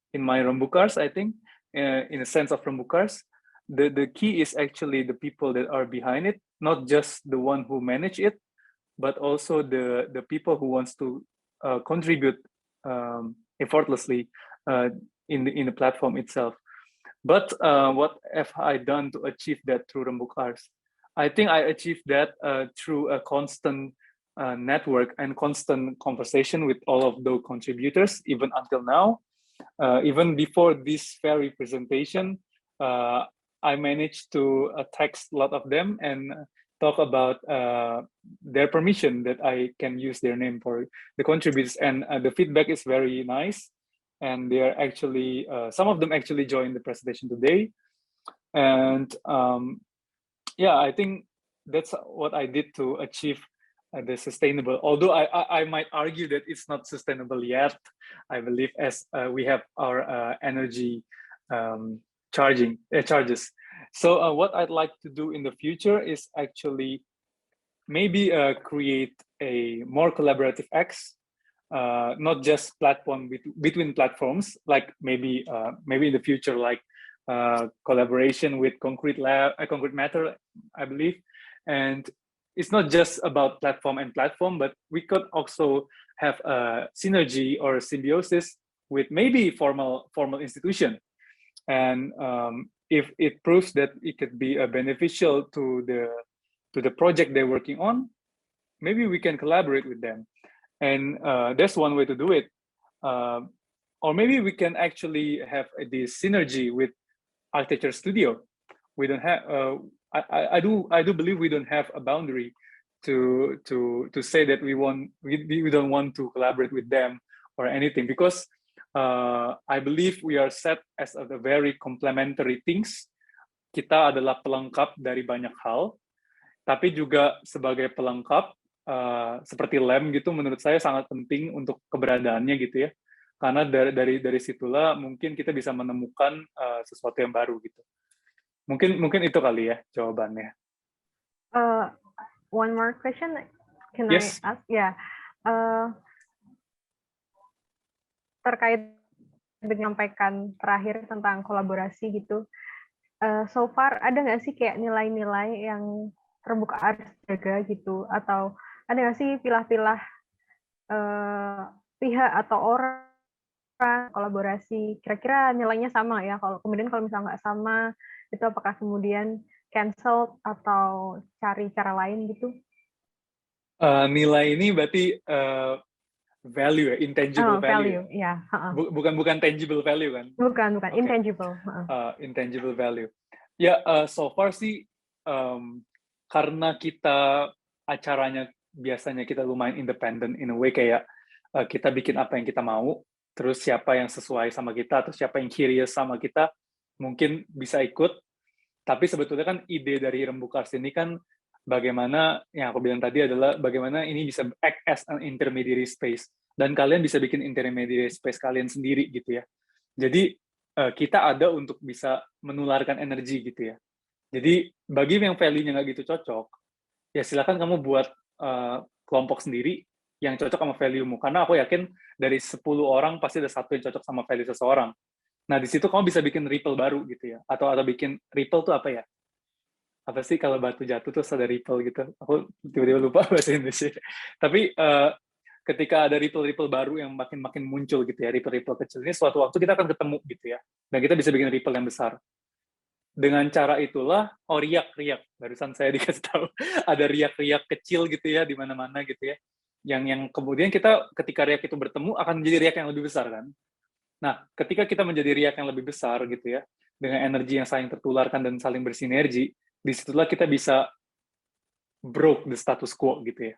Rembukars, I think in a sense of Rembukars, the key is actually the people that are behind it, not just the one who manage it, but also the people who wants to contribute effortlessly in the platform itself. But what have I done to achieve that through Rembukars? I think I achieved that through a constant network and constant conversation with all of those contributors, even until now. Even before this very presentation, I managed to text a lot of them and talk about their permission that I can use their name for the contributors, and the feedback is very nice. And they are actually, some of them actually joined the presentation today. And yeah, I think that's what I did to achieve the sustainable. Although I might argue that it's not sustainable yet. I believe as we have our energy charges. So what I'd like to do in the future is actually maybe create a more collaborative X, not just platform between platforms, like maybe in the future, like collaboration with concrete matter, I believe. And it's not just about platform and platform, but we could also have a synergy or symbiosis with maybe formal institution. And if it proves that it could be beneficial to the project they're working on, maybe we can collaborate with them. And that's one way to do it. Or maybe we can actually have this synergy with architecture studio. We don't have. I do believe we don't have a boundary to say that we don't want to collaborate with them or anything, because I believe we are set as a very complementary things. Kita adalah pelengkap dari banyak hal, tapi juga sebagai pelengkap seperti lem gitu, menurut saya sangat penting untuk keberadaannya gitu ya. Karena dari situlah mungkin kita bisa menemukan sesuatu yang baru gitu. Mungkin itu kali ya jawabannya. One more question, can Yes. I ask? Yeah. Terkait dengan menyampaikan terakhir tentang kolaborasi gitu. So far ada nggak sih kayak nilai-nilai yang Rembuk Arsitektur gitu, atau ada nggak sih pilah-pilah pihak atau orang kolaborasi, kira-kira nilainya sama ya? Kalau misalnya nggak sama, itu apakah kemudian cancel atau cari cara lain gitu? Nilai ini berarti value ya, intangible value. Value, ya. Bukan tangible value kan? Bukan, Okay. intangible. Intangible value. Ya, so far sih karena kita acaranya biasanya kita lumayan independen in a way, kayak kita bikin apa yang kita mau, terus siapa yang sesuai sama kita, atau siapa yang curious sama kita, mungkin bisa ikut. Tapi sebetulnya kan ide dari Rembuk Ars ini kan bagaimana, yang aku bilang tadi adalah bagaimana ini bisa act as an intermediary space, dan kalian bisa bikin intermediary space kalian sendiri gitu ya. Jadi kita ada untuk bisa menularkan energi gitu ya. Jadi bagi yang value-nya nggak gitu cocok, ya silakan kamu buat kelompok sendiri yang cocok sama value-mu. Karena aku yakin dari 10 orang pasti ada satu yang cocok sama value seseorang. Nah, di situ kamu bisa bikin ripple baru gitu ya. Atau bikin ripple tuh apa ya? Apa sih kalau batu jatuh terus ada ripple gitu? Aku tiba-tiba lupa bahasa Indonesia. Tapi ketika ada ripple-ripple baru yang makin muncul gitu ya, ripple-ripple kecil ini, suatu waktu kita akan ketemu gitu ya. Dan kita bisa bikin ripple yang besar. Dengan cara itulah, riak-riak. Barusan saya dikasih tahu, ada riak-riak kecil gitu ya, di mana-mana gitu ya. Yang kemudian kita ketika riak itu bertemu, akan menjadi riak yang lebih besar kan. Nah, ketika kita menjadi riak yang lebih besar gitu ya, dengan energi yang saling tertularkan dan saling bersinergi, disitulah kita bisa broke the status quo gitu ya.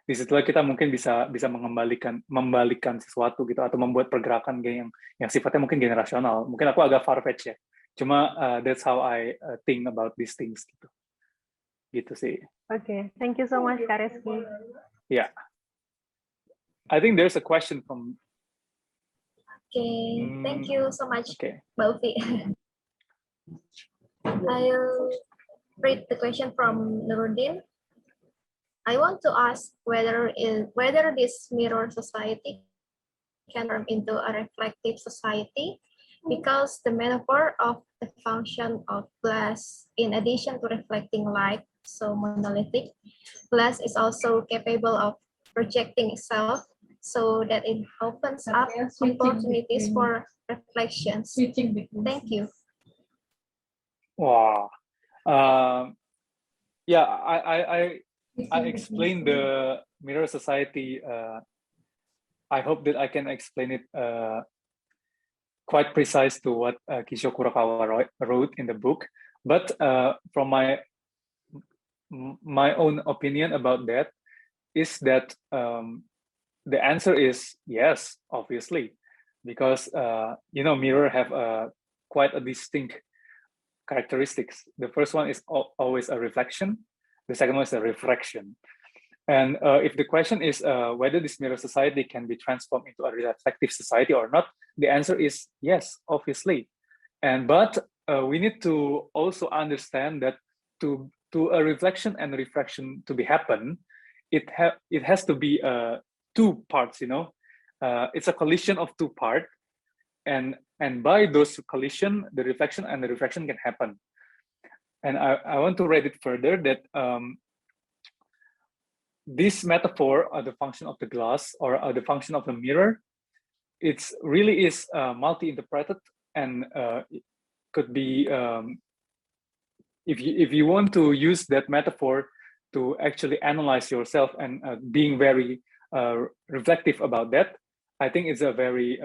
Disitulah kita mungkin bisa membalikkan sesuatu gitu, atau membuat pergerakan yang sifatnya mungkin generasional. Mungkin aku agak far-fetched ya. Cuma that's how I think about these things gitu. Gitu sih. Okay, thank you so much, Kak Rezki. Yeah. I think there's a question from. Okay, thank you so much, Okay. Mbak Ufi. I'll read the question from Nuruddin. I want to ask whether this mirror society can turn into a reflective society, because the metaphor of the function of glass, in addition to reflecting light, so monolithic, glass is also capable of projecting itself, so that it opens up opportunities for reflections. Thank you. Wow. Yeah, I explained the mirror society. I hope that I can explain it quite precise to what Kisho Kurokawa wrote in the book. But from my own opinion about that is that the answer is yes, obviously, because mirror have quite a distinct characteristics. The first one is always a reflection. The second one is a refraction. And if the question is whether this mirror society can be transformed into a reflective society or not, the answer is yes, obviously. But we need to also understand that to a reflection and refraction to be happen, it has to be two parts. It's a collision of two parts, and by those collision, the reflection and the refraction can happen. And I want to read it further that this metaphor, the function of the glass or the function of the mirror, it's really is multi-interpreted, and it could be if you want to use that metaphor to actually analyze yourself and being very reflective about that, I think it's a very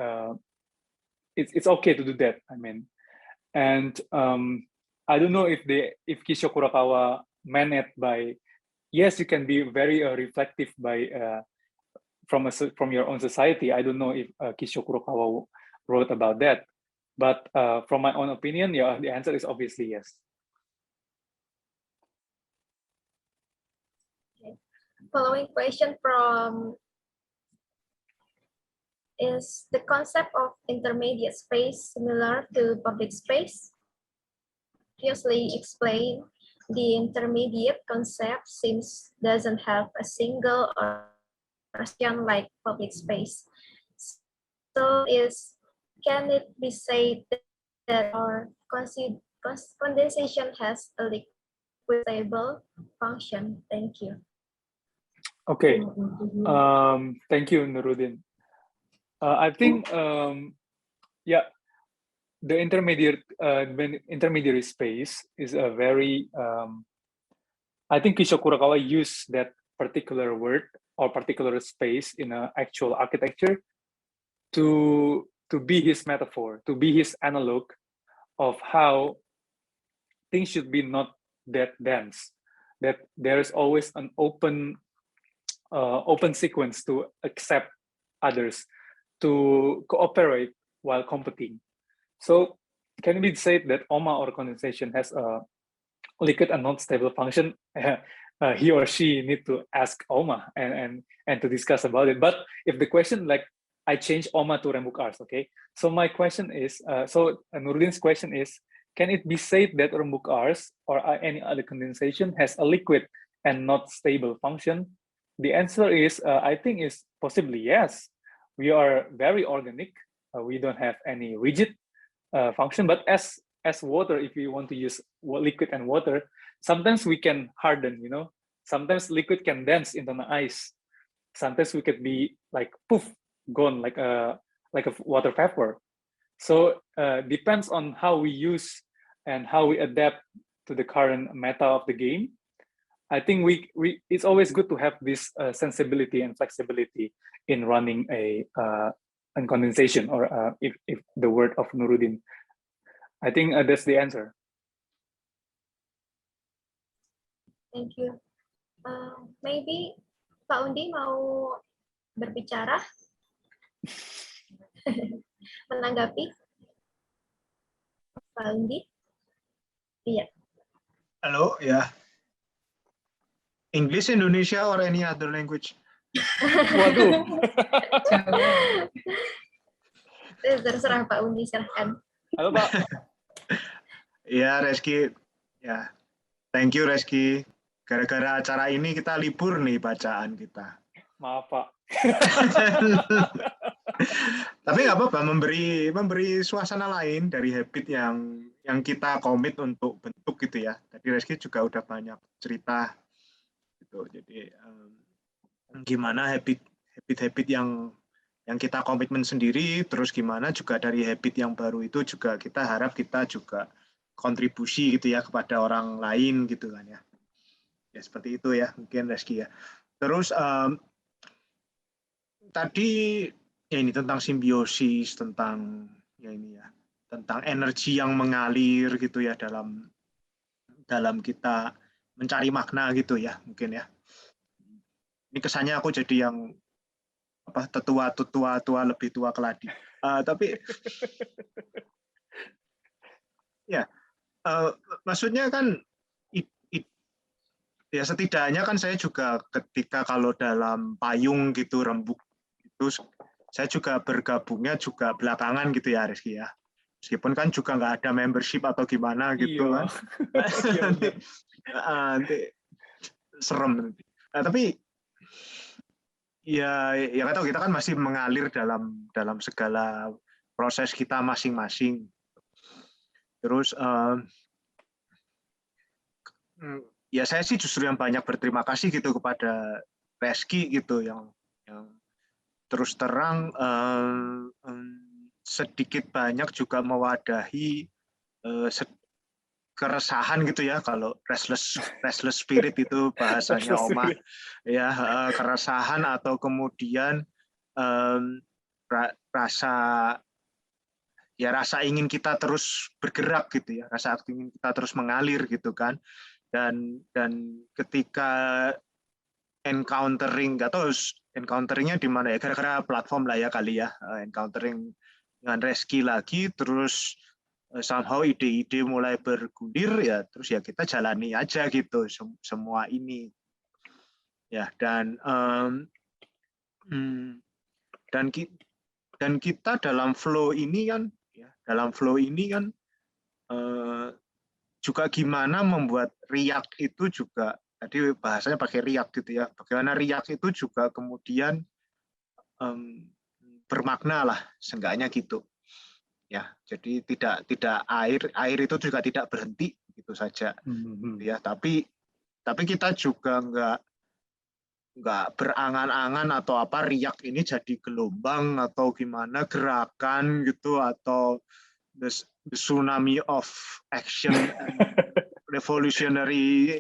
it's okay to do that. I mean, and I don't know if Kisho Kurokawa meant it by yes, you can be very reflective by from your own society. I don't know if Kisho Kurokawa wrote about that, but from my own opinion, yeah, the answer is obviously yes. Okay. Following question from is the concept of intermediate space similar to public space? Previously explained, the intermediate concept doesn't have a single or like public space. So can it be said that our condensation has a liquid with stable function. Thank you. Okay. Thank you, Nuruddin. I think, yeah, the intermediary space is a very, I think Kisho Kurokawa used that particular word or particular space in an actual architecture to be his metaphor, to be his analog of how things should be not that dense, that there is always an open sequence to accept others, to cooperate while competing. So can it be said that OMAH organization has a liquid and non-stable function? He or she need to ask OMAH and to discuss about it. But if the question, like, I change OMAH to Rembuk Ars, okay? So my question is, Nuruddin's question is, can it be said that Rembuk Ars or any other condensation has a liquid and not stable function? The answer is, I think is possibly yes. We are very organic. We don't have any rigid function, but as water, if you want to use liquid and water, sometimes we can harden, you know. Sometimes liquid can dance into the ice. Sometimes we could be like poof, gone like a water vapor. So depends on how we use and how we adapt to the current meta of the game. I think it's always good to have this sensibility and flexibility in running a condensation, or if the word of Nuruddin. I think that's the answer. Thank you. Maybe Pak Undi mau berbicara, menanggapi Pak Undi? Iya. Halo, ya. English, Indonesia, or any other language? Waduh. Terserah Pak Undi, silahkan. Halo Pak. Ya, Rezki. Ya, thank you Rezki. Gara-gara acara ini kita libur nih bacaan kita. Maaf Pak. Tapi nggak apa-apa, memberi suasana lain dari habit yang kita komit untuk bentuk gitu ya. Tadi Rezki juga udah banyak cerita gitu. Jadi gimana habit yang kita komitmen sendiri, terus gimana juga dari habit yang baru itu juga kita harap kita juga kontribusi gitu ya kepada orang lain gitu kan ya. Ya seperti itu ya mungkin Rezki ya. Terus tadi ya ini tentang simbiosis, tentang ya ini ya, tentang energi yang mengalir gitu ya dalam kita mencari makna gitu ya mungkin ya. Ini kesannya aku jadi yang apa tua lebih tua keladi. Tapi ya maksudnya kan ya setidaknya kan saya juga ketika kalau dalam payung gitu rembuk itu saya juga bergabungnya juga belakangan gitu ya Rezki ya. Meskipun kan juga nggak ada membership atau gimana gitu kan. Nanti serem nanti. Nah, tapi ya nggak tahu, kita kan masih mengalir dalam segala proses kita masing-masing. Terus ya saya sih justru yang banyak berterima kasih gitu kepada Rezki gitu yang terus terang sedikit banyak juga mewadahi keresahan gitu ya, kalau restless spirit itu bahasanya OMAH ya, keresahan atau kemudian rasa ingin kita terus bergerak gitu ya, rasa ingin kita terus mengalir gitu kan. Dan ketika encounteringnya di mana ya, gara-gara platform lah ya kali ya, encountering dengan Rezki lagi, terus somehow ide-ide mulai bergulir ya, terus ya kita jalani aja gitu semua ini ya. Dan kita dalam flow ini kan juga gimana membuat React itu juga, tadi bahasanya pakai React gitu ya, bagaimana React itu juga kemudian bermakna lah, seenggaknya gitu ya. Jadi tidak air itu juga tidak berhenti begitu saja. Ya, tapi kita juga nggak berangan-angan atau apa riak ini jadi gelombang atau gimana gerakan gitu, atau the tsunami of action and revolutionary,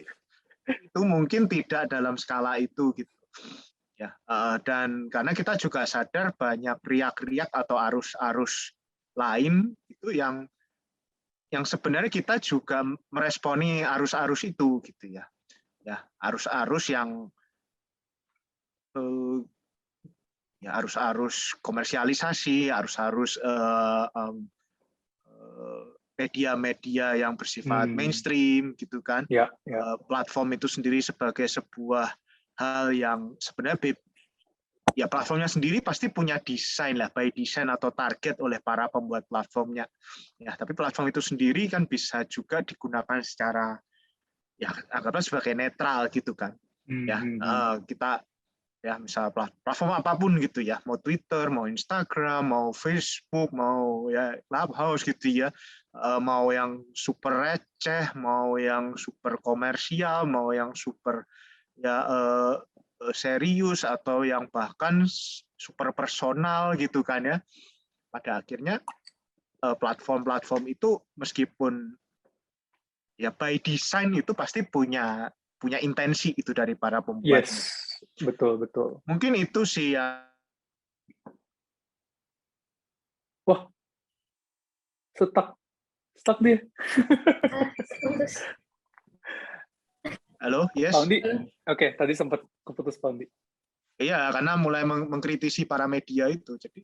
itu mungkin tidak dalam skala itu gitu ya. Dan karena kita juga sadar banyak riak-riak atau arus-arus lain itu yang sebenarnya kita juga meresponi arus-arus itu gitu ya. Ya, arus-arus yang ya arus-arus komersialisasi, arus-arus media-media yang bersifat mainstream gitu kan. Platform itu sendiri sebagai sebuah hal yang sebenarnya ya platformnya sendiri pasti punya desain lah, by design atau target oleh para pembuat platformnya. Ya, tapi platform itu sendiri kan bisa juga digunakan secara ya anggaplah sebagai netral gitu kan. Ya, kita ya misal platform apapun gitu ya, mau Twitter, mau Instagram, mau Facebook, mau ya Clubhouse gitu ya, mau yang super receh, mau yang super komersial, mau yang super ya serius, atau yang bahkan super personal gitu kan ya. Pada akhirnya platform-platform itu meskipun ya by design itu pasti punya intensi itu dari para pembuatnya. Yes, betul. Mungkin itu sih ya. Wah, stuck dia. Halo, yes. Paundi, oke, tadi sempat keputus Paundi. Iya, karena mulai mengkritisi para media itu, jadi.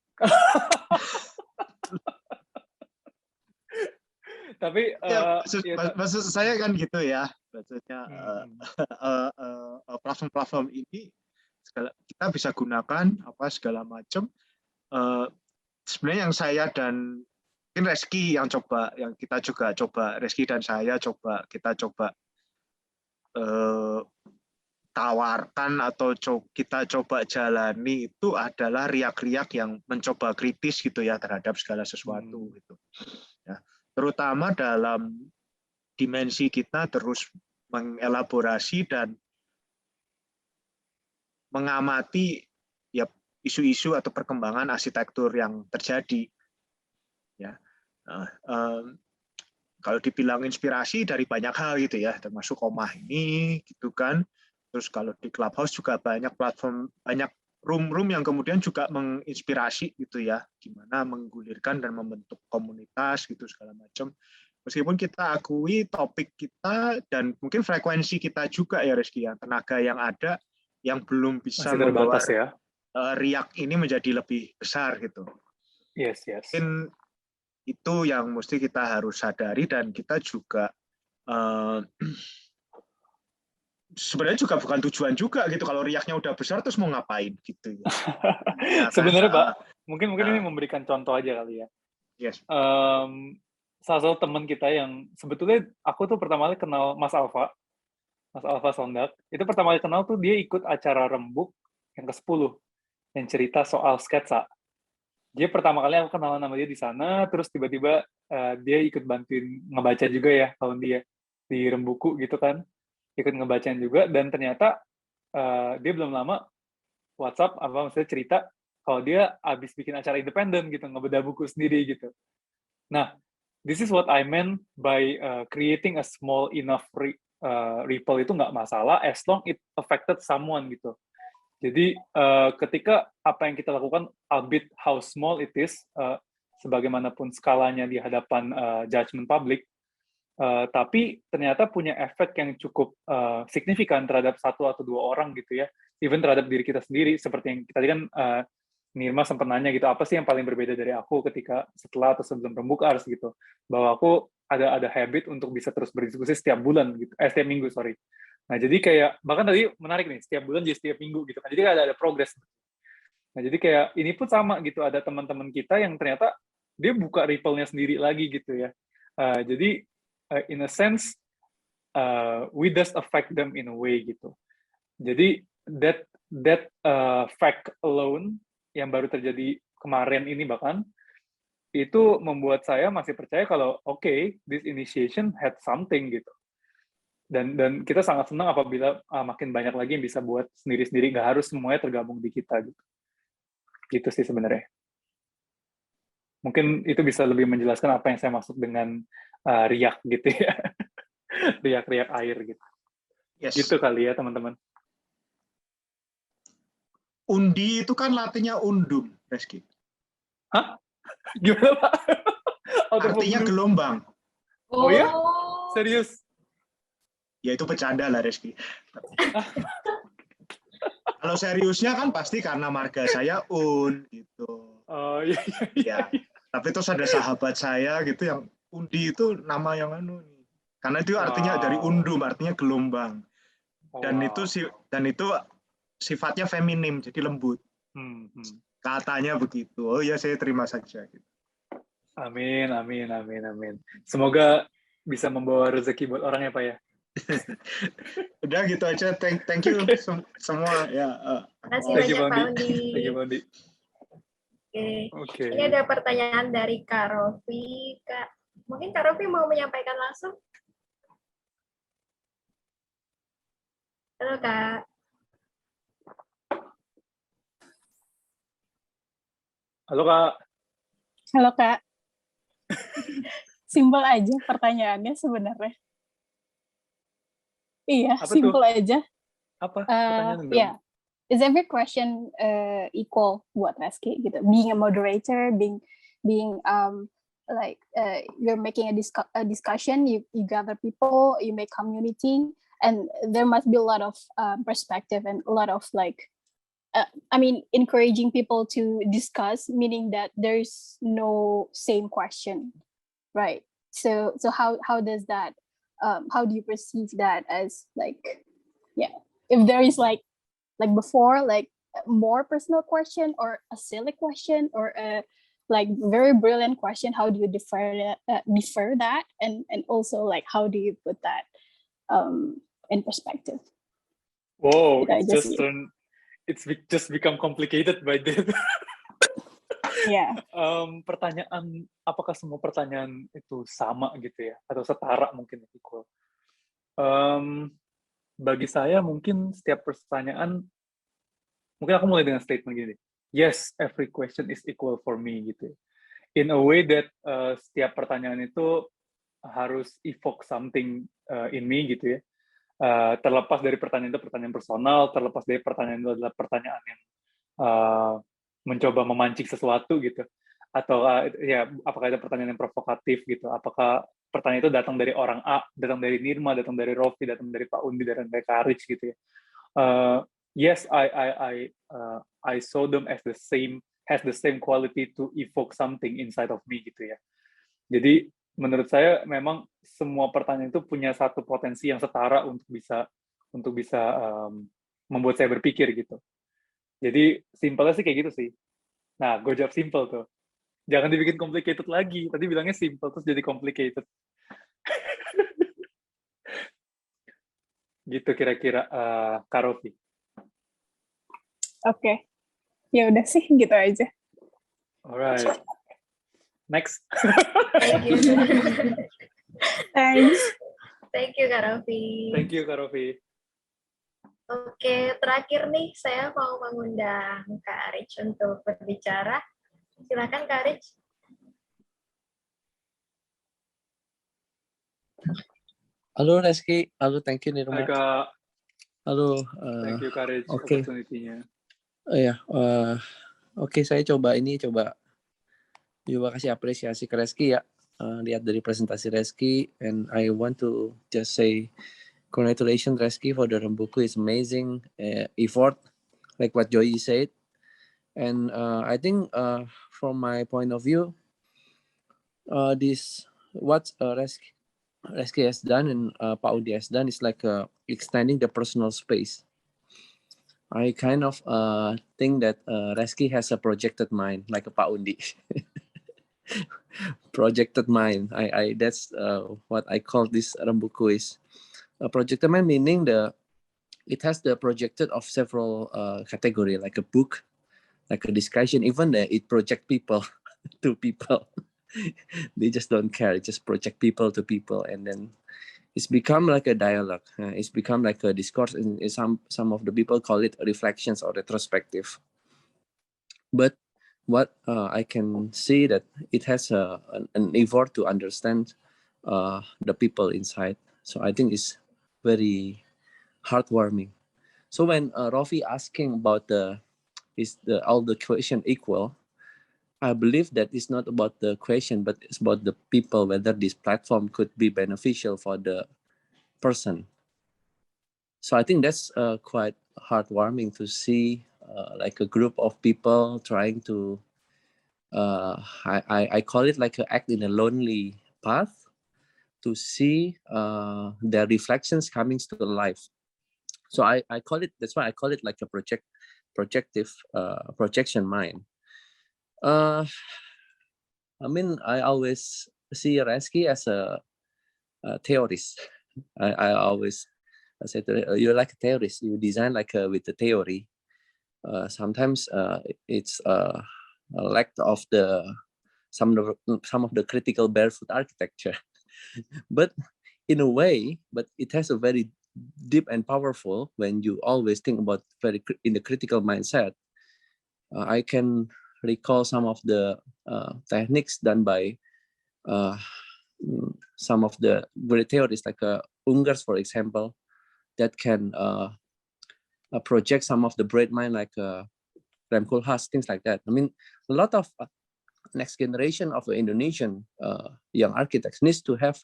Tapi maksud saya kan gitu ya, maksudnya platform-platform ini kita bisa gunakan apa segala macam. Sebenarnya yang saya dan mungkin Rezki yang kita juga coba, Rezki dan saya kita coba tawarkan atau kita coba jalani itu adalah riak-riak yang mencoba kritis gitu ya terhadap segala sesuatu gitu ya, terutama dalam dimensi kita terus mengelaborasi dan mengamati ya isu-isu atau perkembangan arsitektur yang terjadi ya. Kalau dibilang inspirasi dari banyak hal gitu ya, termasuk OMAH ini gitu kan. Terus kalau di Clubhouse juga banyak platform, banyak room-room yang kemudian juga menginspirasi gitu ya, gimana menggulirkan dan membentuk komunitas gitu segala macam. Meskipun kita akui topik kita dan mungkin frekuensi kita juga ya Rezki ya, tenaga yang ada yang belum bisa membawa ya. riak ini menjadi lebih besar gitu. Yes. Mungkin itu yang mesti kita harus sadari, dan kita juga sebenarnya juga bukan tujuan juga gitu kalau riaknya udah besar terus mau ngapain gitu ya. Ya sebenarnya Pak, mungkin ini memberikan contoh aja kali ya. Yes. Salah satu teman kita yang sebetulnya aku tuh pertama kali kenal Mas Alfa Sondak, itu pertama kali kenal tuh dia ikut acara Rembuk yang ke-10 yang cerita soal sketsa. Dia pertama kali aku kenalan sama dia di sana, terus tiba-tiba dia ikut bantuin ngebaca juga ya tahun dia di Rembuku gitu kan, ikut ngebacain juga, dan ternyata dia belum lama WhatsApp maksudnya cerita kalau dia habis bikin acara independen gitu, ngebedah buku sendiri gitu. Nah, this is what I meant by creating a small enough ripple itu nggak masalah as long it affected someone gitu. Jadi ketika apa yang kita lakukan, albeit how small it is, sebagaimanapun skalanya di hadapan judgment publik, tapi ternyata punya efek yang cukup signifikan terhadap satu atau dua orang gitu ya, even terhadap diri kita sendiri. Seperti yang tadi kan Nirma sempat nanya gitu, apa sih yang paling berbeda dari aku ketika setelah atau sebelum Rembuk Ars gitu, bahwa aku ada habit untuk bisa terus berdiskusi setiap bulan gitu, setiap minggu sorry. Nah, jadi kayak, bahkan tadi menarik nih, setiap bulan jadi setiap minggu gitu kan, jadi ada progres. Nah, jadi kayak, ini pun sama gitu, ada teman-teman kita yang ternyata dia buka ripple-nya sendiri lagi gitu ya. Jadi, in a sense, we just affect them in a way gitu. Jadi, that fact alone, yang baru terjadi kemarin ini bahkan, itu membuat saya masih percaya kalau okay, this initiation had something gitu. Dan kita sangat senang apabila makin banyak lagi yang bisa buat sendiri-sendiri, nggak harus semuanya tergabung di kita gitu. Gitu sih sebenarnya. Mungkin itu bisa lebih menjelaskan apa yang saya maksud dengan riak gitu ya. Riak-riak air gitu. Yes. Gitu kali ya teman-teman. Undi itu kan latinnya undum, Rezki. Hah? Gimana Pak? Artinya gelombang. Oh ya? Serius? Ya itu bercanda lah, Rezki. Kalau seriusnya kan pasti karena marga saya gitu. Oh iya. Ya. Tapi terus ada sahabat saya gitu yang undi itu nama yang anu nih. Karena itu artinya dari undum, artinya gelombang. Dan itu sifatnya feminim, jadi lembut. Katanya begitu. Oh ya, saya terima saja. Amin. Semoga bisa membawa rezeki buat orang ya Pak ya. Udah gitu aja. Thank you semua. Ya. Terima kasih banyak Pak Undi. Thank you Pak Undi. Oke. Ini ada pertanyaan dari Kak Rofi. Mungkin Kak Rofi mau menyampaikan langsung? Halo Kak. Halo Kak. Halo Kak. Simpel aja pertanyaannya sebenarnya. Iya, simpel aja. Apa pertanyaan? Yeah. Is every question equal buat Rezki gitu? Being a moderator, being you're making a discussion, you gather people, you make community, and there must be a lot of perspective and a lot of encouraging people to discuss, meaning that there's no same question, right? So how does that? How do you perceive that as if there is like before, more personal question or a silly question or a very brilliant question, how do you defer that and also how do you put that in perspective? Whoa, it's just become complicated by this. Yeah. Pertanyaan, apakah semua pertanyaan itu sama gitu ya, atau setara mungkin equal? Bagi saya mungkin setiap pertanyaan, mungkin aku mulai dengan statement gini, yes, every question is equal for me gitu. In a way that setiap pertanyaan itu harus evoke something in me gitu ya. Terlepas dari pertanyaan itu pertanyaan personal, terlepas dari pertanyaan itu adalah pertanyaan yang mencoba memancing sesuatu gitu, atau ya apakah ada pertanyaan yang provokatif gitu, apakah pertanyaan itu datang dari orang A, datang dari Nirma, datang dari Rofi, datang dari Pak Undi, datang dari Karich gitu ya. Yes, I saw them as has the same quality to evoke something inside of me gitu ya. Jadi menurut saya memang semua pertanyaan itu punya satu potensi yang setara untuk bisa membuat saya berpikir gitu. Jadi simpelnya sih kayak gitu sih. Nah, gue jawab simple tuh. Jangan dibikin complicated lagi. Tadi bilangnya simple terus jadi complicated. Gitu kira-kira Kak Rofi. Oke. Ya udah sih gitu aja. Alright. Next. Thank you. Thanks. Thank you Kak Rofi. Thank you Kak Rofi. Oke, terakhir nih saya mau mengundang Kak Arich untuk berbicara. Silakan Kak Arich. Halo Rezki, halo thank you Nirma. Hai Kak. Halo. Thank you Kak Arich opportunity-nya. Oke, saya coba kasih apresiasi ke Rezki ya. Lihat dari presentasi Rezki, and I want to just say congratulations Rezki for the Rembuku. It's amazing effort, like what Joy said. And I think from my point of view, what Rezki has done and Pak Udi has done is like extending the personal space. I kind of think that Rezki has a projected mind, like a Pak Undi. Projected mind. That's what I call this Rembuku is. A projected mind meaning it has the projected of several category, like a book, like a discussion, even it project people. to people. They just don't care. It just project people to people, and then it's become like a dialogue. It's become like a discourse, and some of the people call it reflections or retrospective. But what I can see that it has an effort to understand the people inside. So I think it's very heartwarming. So when Rofi asking about all the question equal, I believe that it's not about the question, but it's about the people, whether this platform could be beneficial for the person. So I think that's quite heartwarming to see like a group of people trying to, I call it like an act in a lonely path to see their reflections coming to life. So I call it, that's why I call it like a projection mind. I mean, I always see Rezki as a theorist. I always say you're like a theorist. You design like with the theory. Sometimes it's a lack of some of the critical barefoot architecture, but in a way, but it has a very deep and powerful when you always think about very in the critical mindset. I can recall some of the techniques done by some of the great theorists like Ungers, for example, that can project some of the great mind like Remkulhas, things like that. I mean, a lot of next generation of Indonesian young architects needs to have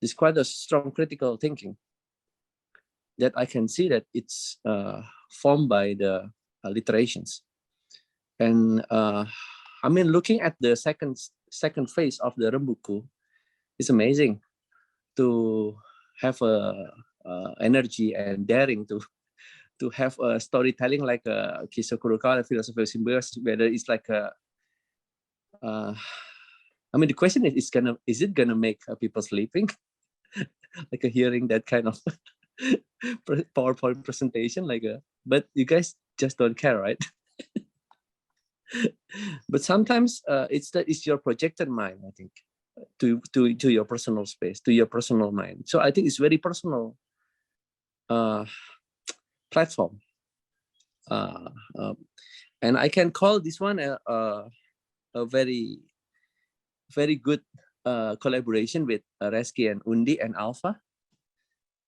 this quite a strong critical thinking that I can see that it's formed by the literations. And I mean, looking at the second phase of the Rembuku, it's amazing to have energy and daring to have a storytelling like a Kisho Kurokawa, Philosophy of Symbiosis, whether it's like a I mean, the question is it gonna make people sleeping? Like a hearing that kind of PowerPoint presentation, but you guys just don't care, right? But sometimes it's your projected mind, I think, to your personal space, to your personal mind. So I think it's very personal platform, and I can call this one a very very good collaboration with Rezki and Undi and Alpha,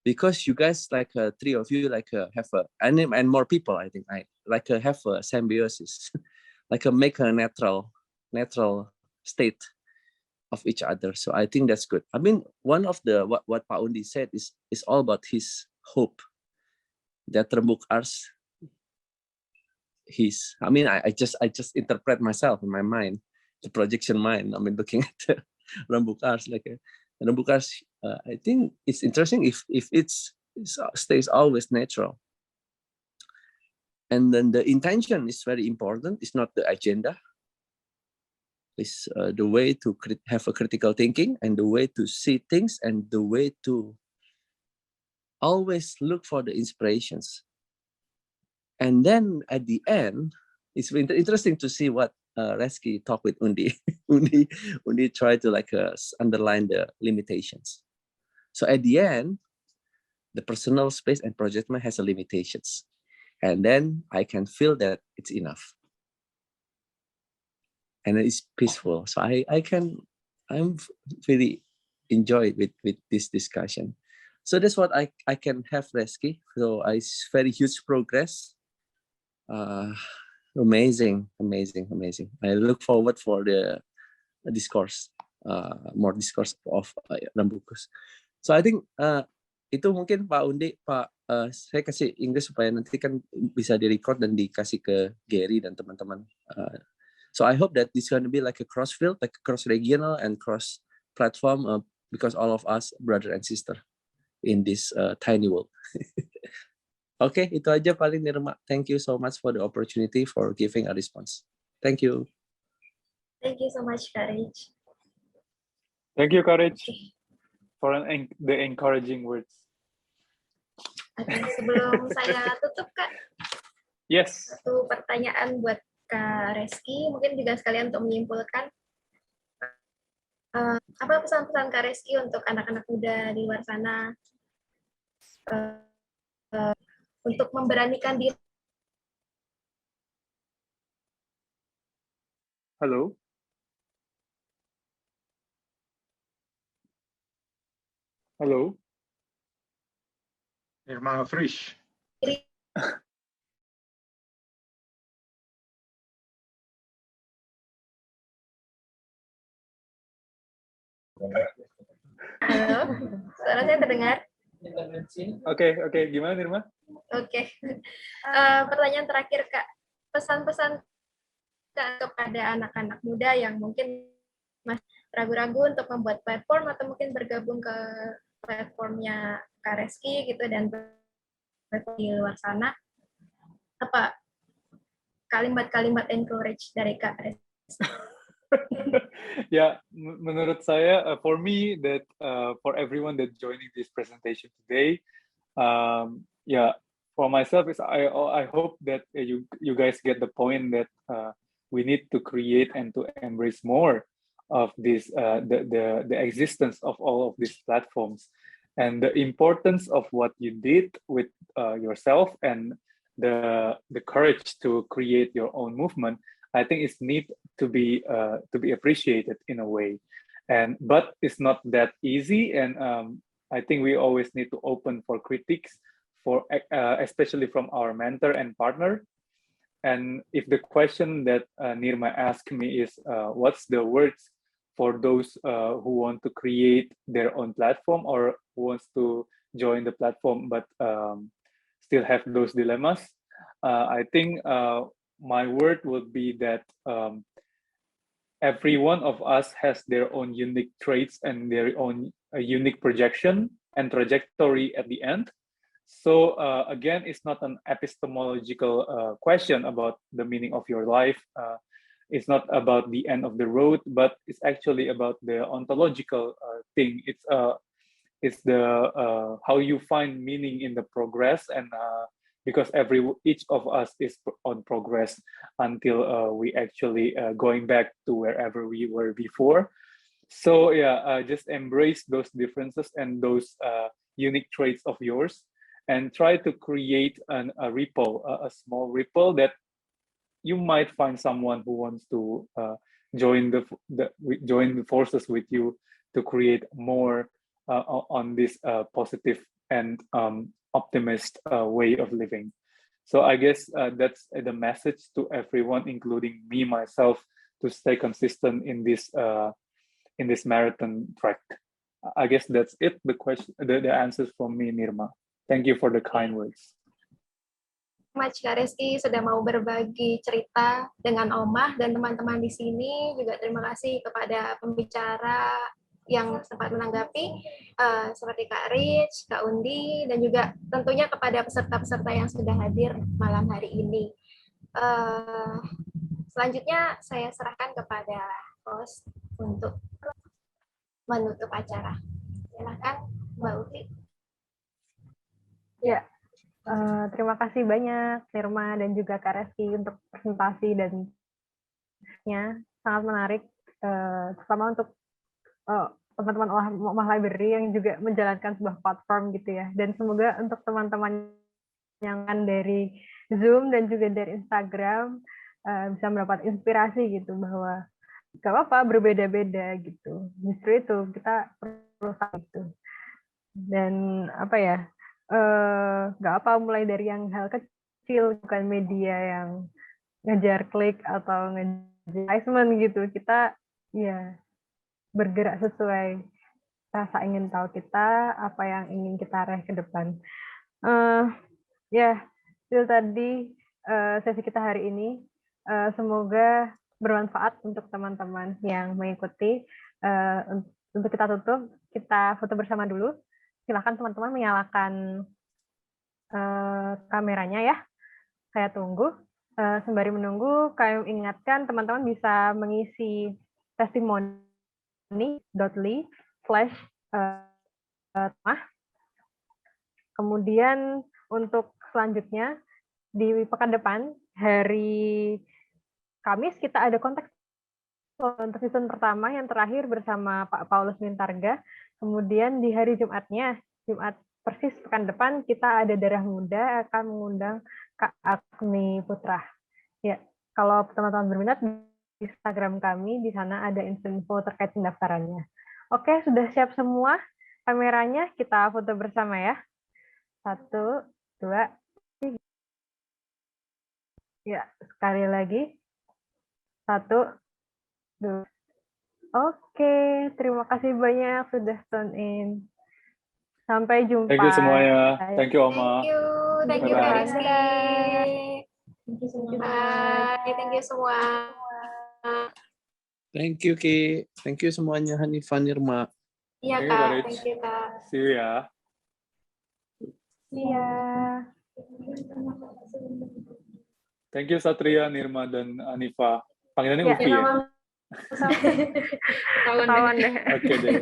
because you guys like three of you like have and more people, I think, have a symbiosis, like make a natural state of each other. So I think that's good. I mean, one of the what Pak Undi said is all about his hope that Rembuk Ars, I mean, I just interpret myself in my mind, the projection mind. I mean, looking at Rembuk Ars, Rembuk Ars, I think it's interesting if it stays always natural. And then the intention is very important. It's not the agenda. It's the way to have a critical thinking and the way to see things and the way to always look for the inspirations. And then at the end, it's interesting to see what Rezki talked with Undi. Undi tried to underline the limitations. So at the end, the personal space and project mind has a limitations. And then I can feel that it's enough. And it's peaceful. So I'm really enjoyed with this discussion. So that's what I can have, Rezki. So it's very huge progress. Amazing. I look forward for the discourse, more discourse of Rembukus. So I think itu mungkin Pak Undi, Pak, saya kasih Inggris supaya nanti kan bisa direcord dan dikasih ke Gary dan teman-teman. So I hope that this is going to be like a cross field, like a cross regional and cross platform, because all of us brother and sister in this tiny world. Oke, itu aja paling Nirma. Thank you so much for the opportunity for giving a response. Thank you. Thank you so much, Courage. Thank you, Courage, for the encouraging words. Oke, sebelum saya tutup, Kak. Yes. Satu pertanyaan buat Kak Rezki, mungkin juga sekalian untuk menyimpulkan apa pesan-pesan Kak Rezki untuk anak-anak muda di luar sana untuk memberanikan diri. Halo. Halo. Irma Frisch. Halo, suara saya terdengar? Oke, gimana Nirma? Oke. Pertanyaan terakhir Kak, pesan-pesan Kak kepada anak-anak muda yang mungkin masih ragu-ragu untuk membuat platform atau mungkin bergabung ke platformnya Kak Rezki gitu dan di luar sana, apa kalimat-kalimat encourage dari Kak Rezki? Yeah, menurut saya, for me, that for everyone that joining this presentation today, yeah, for myself, is I hope that you guys get the point that we need to create and to embrace more of this the existence of all of these platforms and the importance of what you did with yourself and the courage to create your own movement. I think it's need to be appreciated in a way, but it's not that easy. And I think we always need to open for critiques, for especially from our mentor and partner. And if the question that Nirma asked me is, what's the words for those who want to create their own platform or who wants to join the platform but still have those dilemmas? I think my word would be that every one of us has their own unique traits and their own unique projection and trajectory at the end. So again, it's not an epistemological question about the meaning of your life. It's not about the end of the road, but it's actually about the ontological thing. It's the how you find meaning in the progress, and because each of us is on progress until we actually going back to wherever we were before. So yeah, just embrace those differences and those unique traits of yours, and try to create a ripple, a small ripple that you might find someone who wants to join the forces with you to create more on this positive and optimist way of living. So I guess that's the message to everyone, including me myself, to stay consistent in this marathon track. I guess that's it. The answers from me, Nirma. Thank you for the kind words. Much Kak Rezki sudah mau berbagi cerita dengan OMAH dan teman-teman di sini. Juga terima kasih kepada pembicara yang sempat menanggapi, seperti Kak Rich, Kak Undi, dan juga tentunya kepada peserta-peserta yang sudah hadir malam hari ini. Selanjutnya saya serahkan kepada host untuk menutup acara. Silakan Mbak Uti. Ya, terima kasih banyak Nirma dan juga Kak Rezki untuk presentasi dan sangat menarik, terutama untuk teman-teman OMAH Library yang juga menjalankan sebuah platform gitu ya. Dan semoga untuk teman-teman yang dari Zoom dan juga dari Instagram bisa mendapat inspirasi gitu, bahwa gak apa-apa berbeda-beda gitu. Justru itu kita perlu tahu itu. Dan apa ya? Nggak apa mulai dari yang hal kecil, bukan media yang ngejar klik atau ngejar engagement gitu. Kita ya bergerak sesuai rasa ingin tahu kita, apa yang ingin kita raih ke depan. Ya, itu tadi sesi kita hari ini. Semoga bermanfaat untuk teman-teman yang mengikuti. Untuk kita tutup, kita foto bersama dulu. Silakan teman-teman menyalakan kameranya ya. Saya tunggu. Sembari menunggu, kami ingatkan teman-teman bisa mengisi testimoni.ly/Telah. Kemudian untuk selanjutnya di pekan depan, hari Kamis kita ada kontak untuk season pertama yang terakhir bersama Pak Paulus Mintarga. Kemudian di hari Jumatnya, Jumat persis pekan depan, kita ada Darah Muda akan mengundang Kak Agni Putra. Ya, kalau teman-teman berminat di Instagram kami, di sana ada info terkait pendaftarannya. Oke, sudah siap semua kameranya, kita foto bersama ya. 1, 2, 3. Ya, sekali lagi. 1, 2. Oke, terima kasih banyak sudah tune in. Sampai jumpa. Thank you semuanya. Thank you Oma. Thank you Bye-bye. Kak Rizky. Thank you semua. Bye, thank you semua. Thank you Ki. Thank you semuanya Hanifah Nirma. Iya Thank you, Kak, Kak Rich. thank you Kak. See you ya. Iya. Thank you Satria, Nirma, dan Anifa. Panggilannya Ya, Ufi ya? Ketahuan deh. Oke deh.